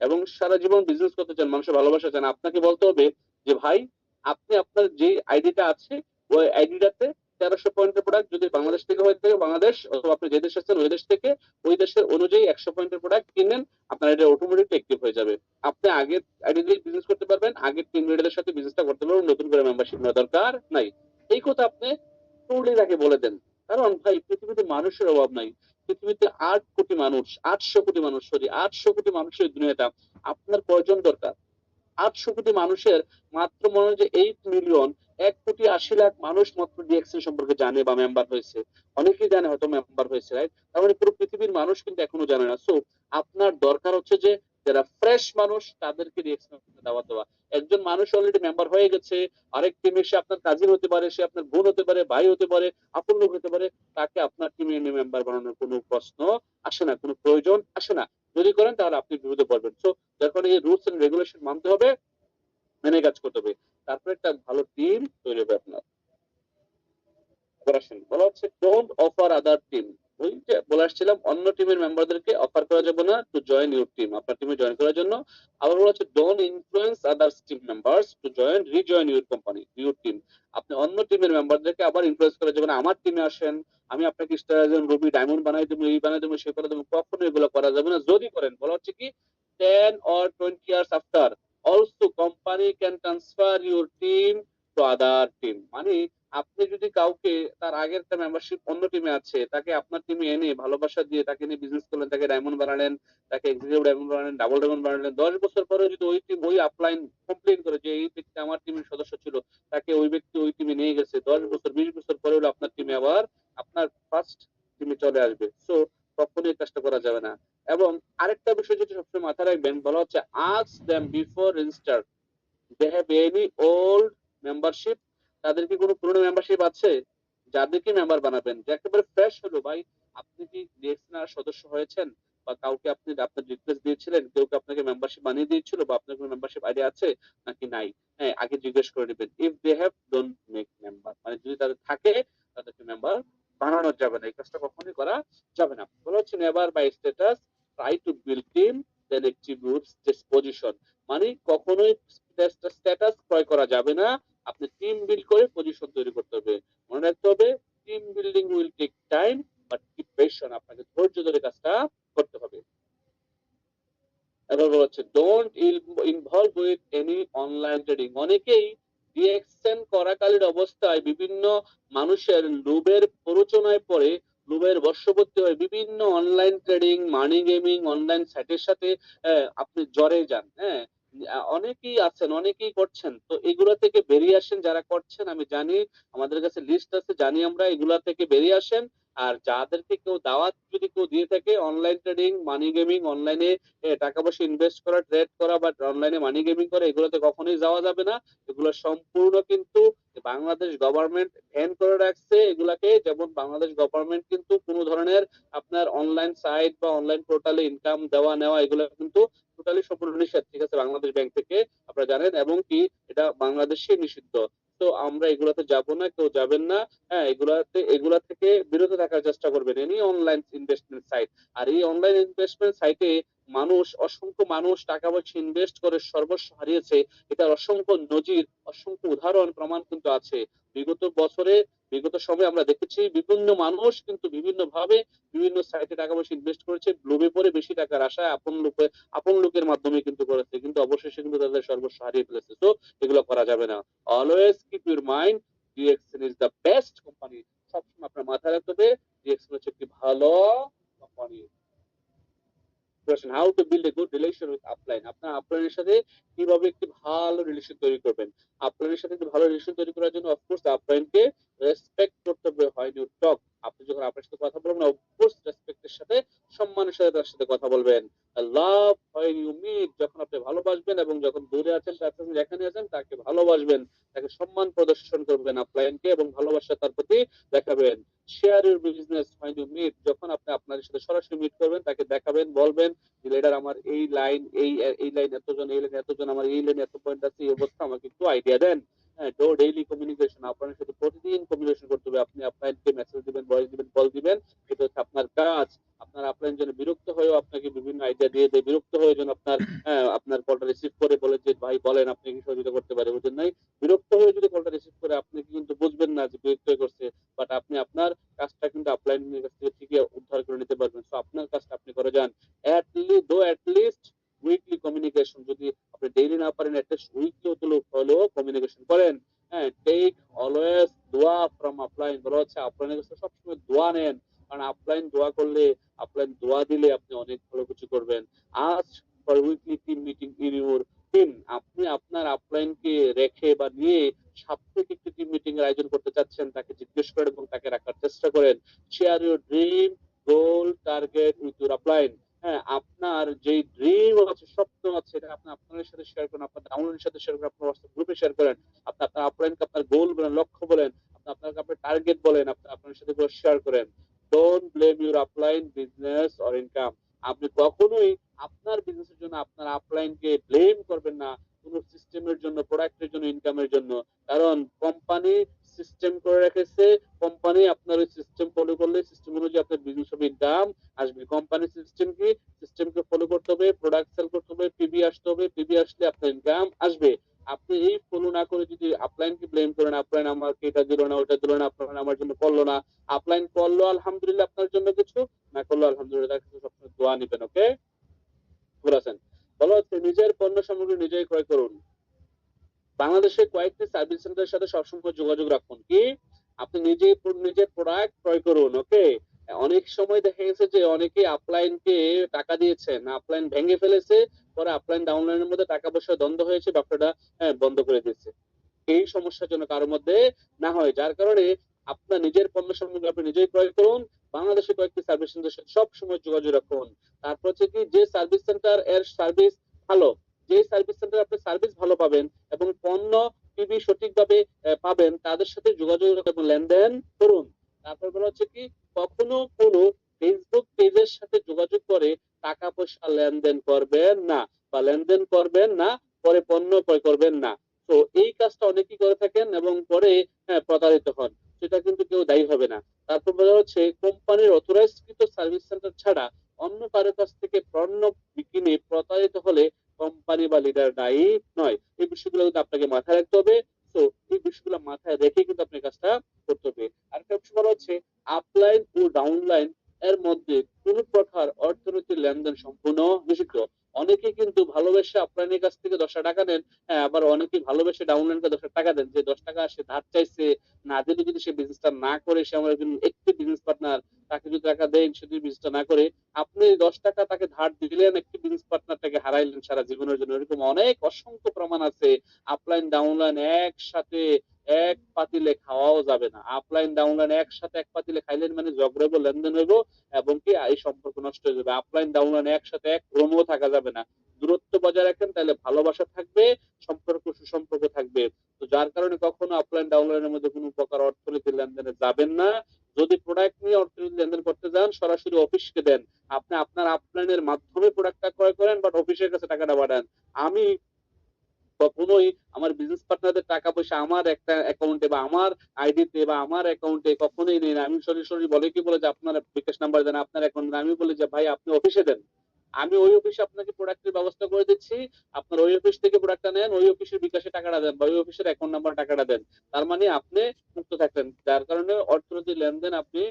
এবং সারা জীবন বিজনেস করতে চান, মানুষের ভালোবাসা চান, আপনাকে বলতে হবে যে ভাই, আপনি আপনার যে আইডিটা আছে ওই আইডিটাতে 1300 পয়েন্টের প্রোডাক্ট যদি বাংলাদেশ থেকে হয়ে থাকে বাংলাদেশ, অথবা আপনি যে দেশ আছেন ওই দেশ থেকে ওই দেশের অনুযায়ী 100 পয়েন্টের প্রোডাক্ট কিনেন, আপনার এটা অটোমেটিক অ্যাক্টিভ হয়ে যাবে। আপনি আগের আইডি দিয়ে বিজনেস করতে পারবেন, আগের টিম লিডারের সাথে বিজনেসটা করতে পারবেন, নতুন করে মেম্বারশিপ নেওয়ার দরকার নাই। এই কথা আপনি টুলি তাকে বলে দেন। কারণ ভাই, পৃথিবীতে মানুষের অভাব নাই। পৃথিবীতে 8 কোটি মানুষ, 800 কোটি মানুষ, সরি 800 কোটি মানুষের দুনিয়াটা। আপনার কয়জন দরকার? 800 কোটি মানুষের মাত্র মনে হয় যে 8 মিলিয়ন, 1,80,00,000 মানুষ মাত্র ডিএক্সএন সম্পর্কে জানে বা মেম্বার হয়েছে। অনেকেই জানে হয়তো মেম্বার হয়েছে, রাইট? তার মানে পুরো পৃথিবীর মানুষ কিন্তু এখনো জানে না। সো আপনার দরকার হচ্ছে যে যারা ফ্রেশ মানুষ তাদেরকে ডিএক্সএন দাওয়াত দেওয়া। একজন মানুষ অলরেডি মেম্বার হয়ে গেছে, আরেক টিমে সে আপনার কাজিন হতে পারে, সে আপনার বোন হতে পারে, ভাই হতে পারে, আপন লোক হতে পারে, তাকে আপনার টিমে এনে মেম্বার বানানোর কোনো প্রশ্ন আসে না, কোনো প্রয়োজন আসে না। যদি করেন তাহলে আপনি বিপদে পড়বেন। সো যার কারণে এই রুলস এন্ড রেগুলেশন মানতে হবে, মেনে কাজ করতে হবে। তারপরে একটা ভালো টিম তৈরি হবে আপনার। এবার আসেন, বলা হচ্ছে ডোন্ট অফার আদার টিম। ওই যে বলে আসছিলাম, অন্য টিমের মেম্বারদেরকে অফার করা যাবে না টু জয়েন ইউর টিম, আপনার টিমে জয়েন করার জন্য। আবার বলা হচ্ছে don't influence others team members two rejoin your company, your team. আপনি অন্য টিমের মেম্বারদেরকে আবার ইনফ্লুয়েন্স করা যাবে না, আমার টিমে আসেন, আমি আপনাকে স্টার রবি ডায়মন্ড বানাই দেবো, এই বানাই দেবো, সে করে দেবো, কখনো এগুলো করা যাবে না। যদি করেন, বলা হচ্ছে কি 10 or 20 years after also company can transfer your team to other team। মানে আপনি যদি কাউকে, তার আগের একটা মেম্বারশিপ অন্য টিমে আছে, তাকে আপনার টিমে এনে ভালোবাসা দিয়ে তাকে নিয়ে বিজনেস করলেন, তাকে ডায়মন্ড বানালেন, তাকে এক্সিকিউটিভ ডায়মন্ড বানালেন, ডাবল ডায়মন্ড বানালেন, 10 বছর পরে যদি ওই টিম ওই আপলাইন কমপ্লেন করে যে এই ব্যক্তি আমার টিমের সদস্য ছিল, তাকে ওই ব্যক্তি ওই টিমে নিয়ে গেছে, 10 বছর 20 বছর পরে হলো আপনার টিমে আবার আপনার ফার্স্ট টিমে চলে আসবে। সো কখনোই এই কাজটা করা যাবে না। এবং আরেকটা বিষয় যেটা সবসময় মাথায় রাখবেন, বলা হচ্ছে ask them before register they have any old membership. তাদের কি কোনো পুরনো মেম্বারশিপ আছে? যাদেরকে মেম্বার বানাবেন, যে একেবারে ফ্রেশ হলো, ভাই আপনি কি ডিএক্সএন সদস্য হয়েছেন, বা কাউকে আপনি আপনার রিকোয়েস্ট দিয়েছিলেন, কেউ কি আপনাকে মেম্বারশিপ বানিয়ে দিয়েছিল, বা আপনার কোনো মেম্বারশিপ আইডি আছে নাকি নাই? হ্যাঁ, আগে জিজ্ঞেস করে নেবেন। If they have don't make member, মানে যদি তাদের থাকে তাদেরকে মেম্বার বানানো যাবে না, এই কাজটা কখনোই করা যাবে না। বলা হচ্ছে never buy status try to build team then attributes this position. মানে কখনোই স্ট্যাটাস ক্রয় করা যাবে না, আপনি টিম বিল্ড করে পজিশন তৈরি করতে হবে। মনে রাখতে হবে, team building will take time, but keep patient, আপনাকে ধৈর্য ধরে কাজটা করতে হবে। এবার বলা হচ্ছে don't involve with any online trading. অনেকেই ডিএক্সএন করাকালীন অবস্থায় বিভিন্ন মানুষের লোভের প্ররোচনায় পড়ে, লোভের বশবর্তী হয়ে বিভিন্ন অনলাইন ট্রেডিং, মানি গেমিং, অনলাইন সাইটের সাথে আপনি জড়ে যান। হ্যাঁ, অনেকেই আছেন, অনেকেই করছেন। তো এগুলা থেকে বেরিয়ে আসেন, যারা করছেন আমি জানি, আমাদের কাছে লিস্ট আছে, জানি আমরা, এগুলা থেকে বেরিয়ে আসেন। আর যাদেরকে কেউ দাওয়াত যদি কেউ দিয়ে থাকে অনলাইন ট্রেডিং, মানি গেমিং, অনলাইনে টাকা পয়সা ইনভেস্ট করা, ট্রেড করা, বা অনলাইনে মানি গেমিং করা, এগুলোতে কখনোই যাওয়া যাবে না। এগুলো সম্পূর্ণ কিন্তু বাংলাদেশ গভর্নমেন্ট ব্যান করে রাখছে এগুলাকে। যেমন বাংলাদেশ গভর্নমেন্ট কিন্তু কোনো ধরনের আপনার অনলাইন সাইট বা অনলাইন পোর্টালে ইনকাম দেওয়া নেওয়া এগুলো কিন্তু টোটালি সম্পূর্ণ নিষেধ, ঠিক আছে, বাংলাদেশ ব্যাংক থেকে, আপনারা জানেন, এবং কি এটা বাংলাদেশে নিষিদ্ধ। তো আমরা এগুলাতে যাব না, কেউ যাবেন না। হ্যাঁ, এগুলা থেকে বিরত থাকার চেষ্টা করবেন, এনি অনলাইন ইনভেস্টমেন্ট সাইট। আর এই অনলাইন ইনভেস্টমেন্ট সাইটে অসংখ্য মানুষ টাকা পয়সা ইনভেস্ট করে সর্বস্ব হারিয়েছে। এটার অসংখ্য নজির, অসংখ্য উদাহরণ প্রমাণ কিন্তু আছে। বিগত বছরে, বিগত সময়ে আমরা দেখেছি বিভিন্ন মানুষ কিন্তু বিভিন্ন ভাবে বিভিন্ন সাইটে টাকা পয়সা ইনভেস্ট করেছে, লোভে পড়ে বেশি টাকার আশায় আপন লোকের মাধ্যমে কিন্তু করেছে, কিন্তু অবশেষে কিন্তু তাদের সর্বস্ব হারিয়ে ফেলেছে। তো এগুলো করা যাবে না। Always keep your mind, DXN is the best company. সবসময় আপনার মাথায় রাখতে হবে ডিএক্সএন হচ্ছে একটি ভালো company. Question: how to build a good relation with upline? আপনার আপলাইনের সাথে কিভাবে একটি ভালো রিলেশন তৈরি করবেন? আপলাইনের সাথে একটি ভালো রিলেশন তৈরি করার জন্য অফকোর্স আপলাইনকে রেসপেক্ট করতে হবে। হয় ইউ টক, আপনি যখন আপনার সাথে কথা বলবেন অফকোর্স রেসপেক্টের সাথে, সম্মানের সাথে তার সাথে কথা বলবেন। লাভ হয় ইউ মিট, যখন আপনি ভালোবাসবেন এবং যখন দূরে আছেন তার সাথে যেখানে আছেন তাকে ভালোবাসবেন, তাকে সম্মান প্রদর্শন করবেন আপলাইনকে এবং ভালোবাসা তার প্রতি দেখাবেন। Share your business when you meet, যখন আপনি আপনাদের সাথে সরাসরি মিট করবেন তাকে দেখাবেন, বলবেন যে লিডার আমার এই লাইন, এই লাইন এতজন, এই লাইন এতজন, আমার এই লাইন এত পয়েন্ট আছে, এই অবস্থা, আমাকে একটু আইডিয়া দেন। হ্যাঁ, ডেইলি কমিউনিকেশন, আপনার সাথে প্রতিদিন কমিউনিকেশন করতে হবে। আপনি আপনাকে মেসেজ দিবেন, ভয়েস দিবেন, কল দিবেন, এটা হচ্ছে আপনার কাজ। আপনার আপলাইন যেন বিরক্ত হয়েও আপনাকে বিভিন্ন আইডিয়া দিয়ে দেয়, বিরক্ত হয়ে যেন আপনার কলটা রিসিভ করে বলে যে ভাই বলেন আপনি কি সহযোগিতা করতে পারে, বুঝেন নাই? বিরক্ত হয়ে যদি কলটা রিসিভ করে আপনি কিন্তু বুঝবেন না যে বিরক্ত হয়ে করছে, বাট আপনি আপনার কাজটা কিন্তু আপলাইনের কাছ থেকে ঠিকই উদ্ধার করে নিতে পারবেন। সো আপনার কাজটা আপনি করে যান। অ্যাটলিস্ট উইকলি কমিউনিকেশন, যদি আপনি ডেইলি না পারেন অ্যাটলিস্ট উইকলি হলেও কমিউনিকেশন করেন। হ্যাঁ, টেক অলওয়েজ দোয়া ফ্রম আপলাইন, বলা হচ্ছে আপলাইনের কাছে সবসময় দোয়া নেন, কারণ আপলাইন দোয়া করলে, আপলাইন দোয়া দিলে আপনি অনেক ভালো কিছু করবেন। আজ for weekly team meeting in your team, আপনি আপনার আপলাইনকে রেখে বা নিয়ে সাপ্তাহিক একটি টিম মিটিং এর আয়োজন করতে চাচ্ছেন, তাকে জিজ্ঞেস করেন এবং তাকে রাখার চেষ্টা করেন। Share your dream, goal, target with your upline. হ্যাঁ, আপনার যে ড্রিম আছে, স্বপ্ন আছে, এটা আপনি আপনাদের সাথে শেয়ার করেন, আপনার ডাউনলাইনের সাথে শেয়ার করেন, আপনার হোয়াটসঅ্যাপ গ্রুপে শেয়ার করেন। আপনি আপনার আপলাইনকে আপনার গোল বলেন, লক্ষ্য বলেন, আপনার টার্গেট বলেন, আপনি আপনার সাথে শেয়ার করেন। Don't blame your upline business or income, আপনি কখনোই আপনার বিজনেসের জন্য আপনার আপলাইনকে ব্লেম করবেন না কোন সিস্টেমের জন্য, প্রোডাক্টের জন্য, ইনকামের জন্য। কারণ কোম্পানি সিস্টেম করে রেখেছে, কোম্পানি আপনার ওই সিস্টেম ফলো করলে সিস্টেম অনুযায়ী আপনার বিজনেস হবে, ইনকাম আসবে। কোম্পানি সিস্টেম কি, সিস্টেমকে ফলো করতে হবে, প্রোডাক্ট সেল করতে হবে, পিবি আসতে হবে, পিবি আসলে আপনার ইনকাম আসবে। আপনি এই ফলো না করে যদি আপলাইনকে ব্লেম করেন, আপলাইন আমাকে এটা দিল না, ওটা দিল না, আপলাইন আমার জন্য করলো না, আপলাইন করলো আলহামদুলিল্লাহ আপনার জন্য কিছু, না করলো আলহামদুলিল্লাহ তার কিছু, সবসময় দোয়া নিবেন। ওকে, বলেছেন। বলা হচ্ছে নিজের পণ্য সামগ্রী নিজেই ক্রয় করুন। বাংলাদেশে কয়েকটি সার্ভিস সেন্টারের সাথে সবসময় যোগাযোগ রাখুন। কি, আপনি নিজের প্রোডাক্ট ক্রয় করুন। ওকে, অনেক সময় দেখা গেছে যে অনেকে আপলাইনকে টাকা দিয়েছেন, আপলাইন ভেঙে ফেলেছে, পরে আপলাইন ডাউনলাইনের মধ্যে টাকা পয়সা দ্বন্দ্ব হয়েছে, ব্যবসাটা বন্ধ করে দিয়েছে। এই সমস্যার জন্য কারোর মধ্যে না হয়, যার কারণে আপনার নিজের পণ্য সামগ্রী আপনি নিজেই ক্রয় করুন। বাংলাদেশে কয়েকটি সার্ভিস সেন্টারের সাথে সব সময় যোগাযোগ রাখুন। তারপর হচ্ছে কি, যে সার্ভিস সেন্টার এর সার্ভিস ভালো, যে সার্ভিস সেন্টার আপনি সার্ভিস ভালো পাবেন এবং পণ্য টিভি সঠিকভাবে পাবেন, তাদের সাথে যোগাযোগ এবং লেনদেন করুন। তারপর বলা হচ্ছে কি, কখনো কোনো ফেসবুক পেজের সাথে যোগাযোগ করে টাকা পয়সা লেনদেন করবেন না, বা লেনদেন করবেন না, পরে পণ্য ক্রয় করবেন না। তো এই কাজটা অনেকেই করে থাকেন এবং পরে প্রতারিত হন, সেটা কিন্তু কেউ দায়ী হবে না। তারপর বলা হচ্ছে কোম্পানির অথরাইজকৃত সার্ভিস সেন্টার ছাড়া অন্য কারো কাছ থেকে পণ্য কিনে প্রতারিত হলে কোম্পানি বা লিডার দায়ী নয়। এই বিষয়গুলো কিন্তু আপনাকে মাথায় রাখতে হবে। তো এই বিষয়গুলো মাথায় রেখে কিন্তু আপনি কাজটা করতে হবে। আরেকটা বিষয় বলা হচ্ছে আপলাইন ও ডাউনলাইন এর মধ্যে কোন প্রকার অর্থনৈতিক লেনদেন সম্পূর্ণ নিষিদ্ধ। অনেকে কিন্তু ভালোবেসে আপলাইনের কাছ থেকে 10 টাকা নেন, হ্যাঁ, আবার অনেকে ভালোবেসে ডাউনলাইনকে 10 টাকা দেন, যে 10 টাকা সে ধার চাইছে, না দিলে যদি সে বিজনেসটা না করে, সে আমার একজন একটি বিজনেস পার্টনার, তাকে যদি টাকা দেন সে যদি বিজনেসটা না করে, আপনি 10 টাকা তাকে ধার দিলেন, একটি বিজনেস পার্টনারটাকে হারাইলেন সারা জীবনের জন্য। এরকম অনেক অসংখ্য প্রমাণ আছে। আপলাইন ডাউনলাইন একসাথে এক পাতিলে খাওয়াও যাবে না। আপলাইন ডাউনলাইন একসাথে এক পাতিলে খাইলেন মানে ঝগড়া হইব, লেনদেন হইব, এবং কি এই সম্পর্ক নষ্ট হয়ে যাবে। আপলাইন ডাউনলাইন একসাথে এক রুমও থাকা যাবে না। দূরত্ব বজায় রাখেন, তাহলে ভালোবাসা থাকবে, সম্পর্ক সুসম্পর্ক থাকবে। তো যার কারণে কখনো আপলাইন ডাউনলাইনের মধ্যে কোনো প্রকার অর্থনীতি লেনদেনে যাবেন না। যদি প্রোডাক্ট নিয়ে অর্থনীতি লেনদেন করতে যান, সরাসরি অফিসকে দেন। আপনি আপনার আপলাইনের মাধ্যমে প্রোডাক্টটা ক্রয় করেন, বাট অফিসের কাছে টাকাটা পাঠান। আমি কখনোই আমার বিজনেস পার্টনারদের টাকা পয়সা আমার একটা অ্যাকাউন্টে বা আমার আইডিতে বা আমার অ্যাকাউন্টে কখনোই নেই না। আমি সরাসরি বলে যে আপনার বিকাশ নাম্বার দেন, আপনার অ্যাকাউন্ট দেন। আমি বলি যে ভাই আপনি অফিসে দেন, আমি ওই অফিসে আপনাকে প্রোডাক্টের ব্যবস্থা করে দিচ্ছি, আপনার ওই অফিস থেকে প্রোডাক্টটা নেন, ওই অফিসের বিকাশে টাকাটা দেন বা ওই অফিসের অ্যাকাউন্ট নাম্বার টাকাটা দেন। তার মানে আপনি মুক্ত থাকলেন, যার কারণে অর্থনৈতিক লেনদেন আপনি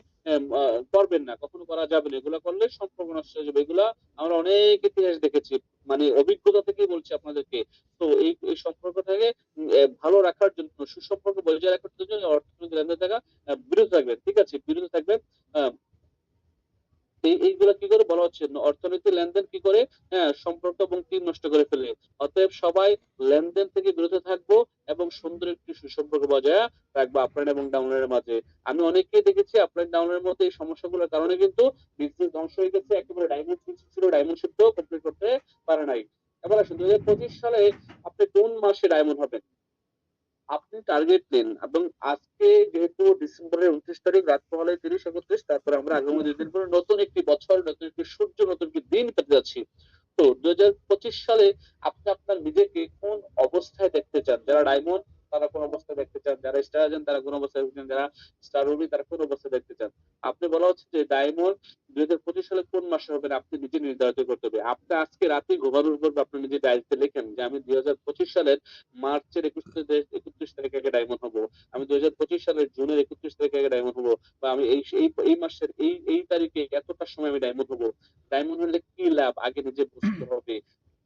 করবেন না, কখনো করা যাবে না। এগুলো করলে সম্পর্ক নষ্ট হয়ে যাবে। এগুলা আমরা অনেক ইতিহাস দেখেছি, মানে অভিজ্ঞতা থেকেই বলছি আপনাদেরকে। তো এই সম্পর্কটাকে ভালো রাখার জন্য, সুসম্পর্ক বজায় রাখার জন্য অর্থনৈতিক লেনদেন থাকা বিরত থাকবেন। ঠিক আছে, বিরত থাকবেন। আহ, এইগুলা কি করে বলা হচ্ছে অর্থনীতি লেনদেন কি করে, হ্যাঁ, সম্পর্ক এবং টিম নষ্ট করে ফেলে। অতএব সবাই লেনদেন থেকে বিরত থাকবো এবং সুন্দর একটি সুসম্পর্ক বজায় রাখবো আপলাইন এবং ডাউনলাইনের মাঝে। আমি অনেককেই দেখেছি আপলাইন ডাউনলাইনের মধ্যে এই সমস্যাগুলোর কারণে কিন্তু বিজনেস ধ্বংস হয়ে গেছে, একেবারে ডায়মন্ড ছিল, ডায়মন্ড শিপটাও কমপ্লিট করতে পারে নাই। এবার আসুন 2025 সালে আপনি কোন মাসে ডায়মন্ড হবেন, আপনি টার্গেট নিন। এবং আজকে যেহেতু ডিসেম্বরের 29 তারিখ, রাত পোহালে 30, 31, তারপরে আমরা আগামী 2 দিন পরে নতুন একটি বছর, নতুন একটি সূর্য, নতুন একটি দিন পেতে যাচ্ছি। তো 2025 সালে আপনি আপনার নিজেকে কোন অবস্থায় দেখতে চান? যারা ডায়মন্ড তারা কোন অবস্থায় দেখতে চান, যারা স্টার এজেন্ট তারা কোন অবস্থায় দেখতে চান, যারা স্টার রুবি তারা কোন অবস্থায় দেখতে চান? আপনি বলা হচ্ছে যে ডায়মন্ড 2025 সালে কোন মাসে হবেন আপনি নিজে নির্ধারিত করতে হবে। আপনি আজকে রাতে ঘুমানোর পর আপনি নিজে ডায়েরিতে লেখেন যে আমি 2025 সালের মার্চের 31 তারিখ আগে ডায়মন্ড হবো, আমি 2025 সালের জুনের 31 তারিখ আগে ডায়মন্ড হবো, বা আমি এই এই এই মাসের এই তারিখে এতটার সময় আমি ডায়মন্ড হবো। ডায়মন্ড হলে কি লাভ আগে নিজে বুঝতে হবে।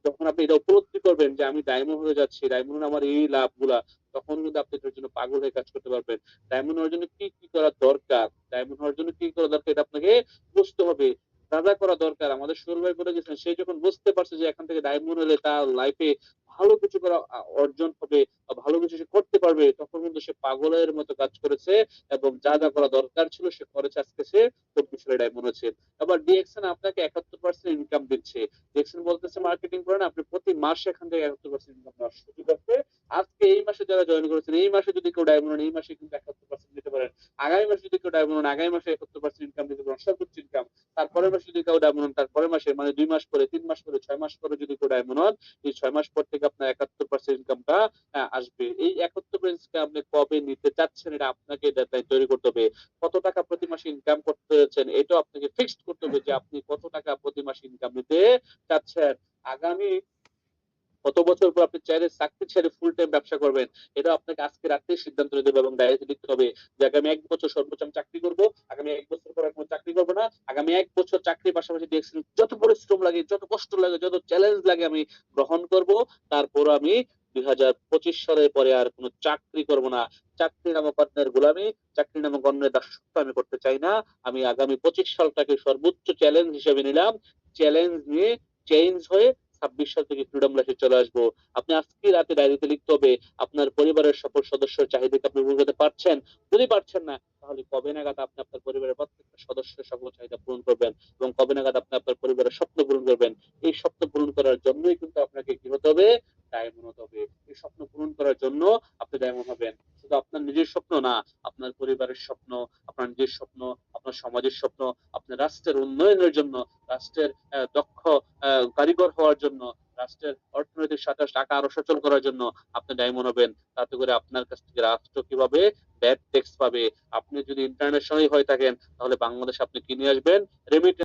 যখন আপনি এটা উপলব্ধি করবেন যে আমি ডায়মন্ড হয়ে যাচ্ছি, ডায়মন্ড আমার এই লাভগুলা, তখন কিন্তু আপনি এটার জন্য পাগল হয়ে কাজ করতে পারবেন। ডায়মন্ড হওয়ার জন্য কি কি করা দরকার, ডায়মন্ড হওয়ার জন্য কি করা দরকার এটা আপনাকে বুঝতে হবে। যা যা করা দরকার আমাদের সুর ভাই বলে গেছেন, সে যখন বুঝতে পারছে যে এখান থেকে ডায়মন্ড হলে তার লাইফে ভালো কিছু করা অর্জন হবে বা ভালো কিছু সে করতে পারবে, তখন কিন্তু সে পাগলের মতো কাজ করেছে এবং যা যা করা দরকার ছিল সে করেছে। আজকে সে 24 সালে ডায়মন্ড হচ্ছে। আবার ডিএক্সএন আপনাকে 71% ইনকাম দিচ্ছে। ডিএক্সএন বলতেছে মার্কেটিং করেন, আপনি প্রতি মাসে এখান থেকে 71% ইনকাম নেওয়ার সুযোগ আছে। আজকে এই মাসে যারা জয়েন করেছেন, এই মাসে যদি কেউ ডায়মন্ড হন, এই মাসে কিন্তু 71% দিতে পারেন। আগামী মাসে যদি কেউ ডায়মন্ড হন, আগামী মাসে 71% ইনকাম দিতে পারেন, সর্বোচ্চ ইনকাম। তারপরের মাসে যদি কেউ ডায়মন্ড হন, তারপরের মাসে মানে 2 মাস পরে, 3 মাস পরে, 6 মাস পরে যদি কেউ ডায়মন্ড হন, এই 6 মাস পর থেকে আপনার 71% ইনকামটা আসবে। এই 71% আপনি কবে নিতে চাচ্ছেন এটা আপনাকে ডেডলাইন তৈরি করতে হবে। কত টাকা প্রতি মাসে ইনকাম করতে চাচ্ছেন এটাও আপনাকে ফিক্সড করতে হবে যে আপনি কত টাকা প্রতি মাসে ইনকাম নিতে চাচ্ছেন। আগামী কত বছর পর আপনি চাইলে চাকরি ছেড়ে ফুল টাইম ব্যবসা করবেন, এটা আপনাকে আজকে রাতেই সিদ্ধান্ত নিতে হবে এবং ডায়েরিতে লিখতে হবে যে আগামী 1 বছর সর্বোচ্চ আমি চাকরি করব, আগামী 1 বছর পর আর কোনো চাকরি করবো না, আগামী 1 বছর চাকরির পাশাপাশি দেখছেন যত পরিশ্রম লাগে, যত কষ্ট লাগে, যত চ্যালেঞ্জ লাগে আমি গ্রহণ করব। তারপর আমি 2025 সালের পরে আর কোনো চাকরি করব না। চাকরি নামক অন্যের গোলামি, চাকরি নামক অন্যের দাসত্ব আমি করতে চাই না। আমি আগামী 25 সালটাকে সর্বোচ্চ চ্যালেঞ্জ হিসেবে নিলাম। চ্যালেঞ্জ নিয়ে চেঞ্জ হয়ে 26 সাল থেকে ফ্রিডম লাইফে চলে আসবো। আপনি আজকে রাতে ডায়েরিতে লিখতে হবে আপনার পরিবারের সকল সদস্যের চাহিদাকে আপনি পূরণ করতে পারছেন। যদি পারছেন না তাহলে কবে নাগাদ আপনি আপনার পরিবারের প্রত্যেকটা সদস্যের সকল চাহিদা পূরণ করবেন এবং কবে নাগাদ আপনি আপনার পরিবারের স্বপ্ন পূরণ করবেন। এই স্বপ্ন পূরণ করার জন্যই কিন্তু আপনাকে কি হতে হবে, ডায়মন্ড হতে হবে। এই স্বপ্ন পূরণ করার জন্য আপনি ডায়মন্ড হবেন। শুধু আপনার নিজের স্বপ্ন না, আপনার পরিবারের স্বপ্ন, আপনার নিজের স্বপ্ন, আপনার সমাজের স্বপ্ন, আপনার রাষ্ট্রের উন্নয়নের জন্য, রাষ্ট্রের দক্ষ কারিগর হওয়ার জন্য, রাষ্ট্রের অর্থনৈতিক টাকা আরো সচল করার জন্য আপনি ডায়মন্ড হবেন। তাতে করে আপনার কাছ থেকে রাষ্ট্র কিভাবে ব্যাড ট্যাক্স পাবে। আপনি যদি ইন্টারন্যাশনালি হয়ে থাকেন তাহলে বাংলাদেশ আপনি কি নিয়ে আসবেন, রেমিটেন্স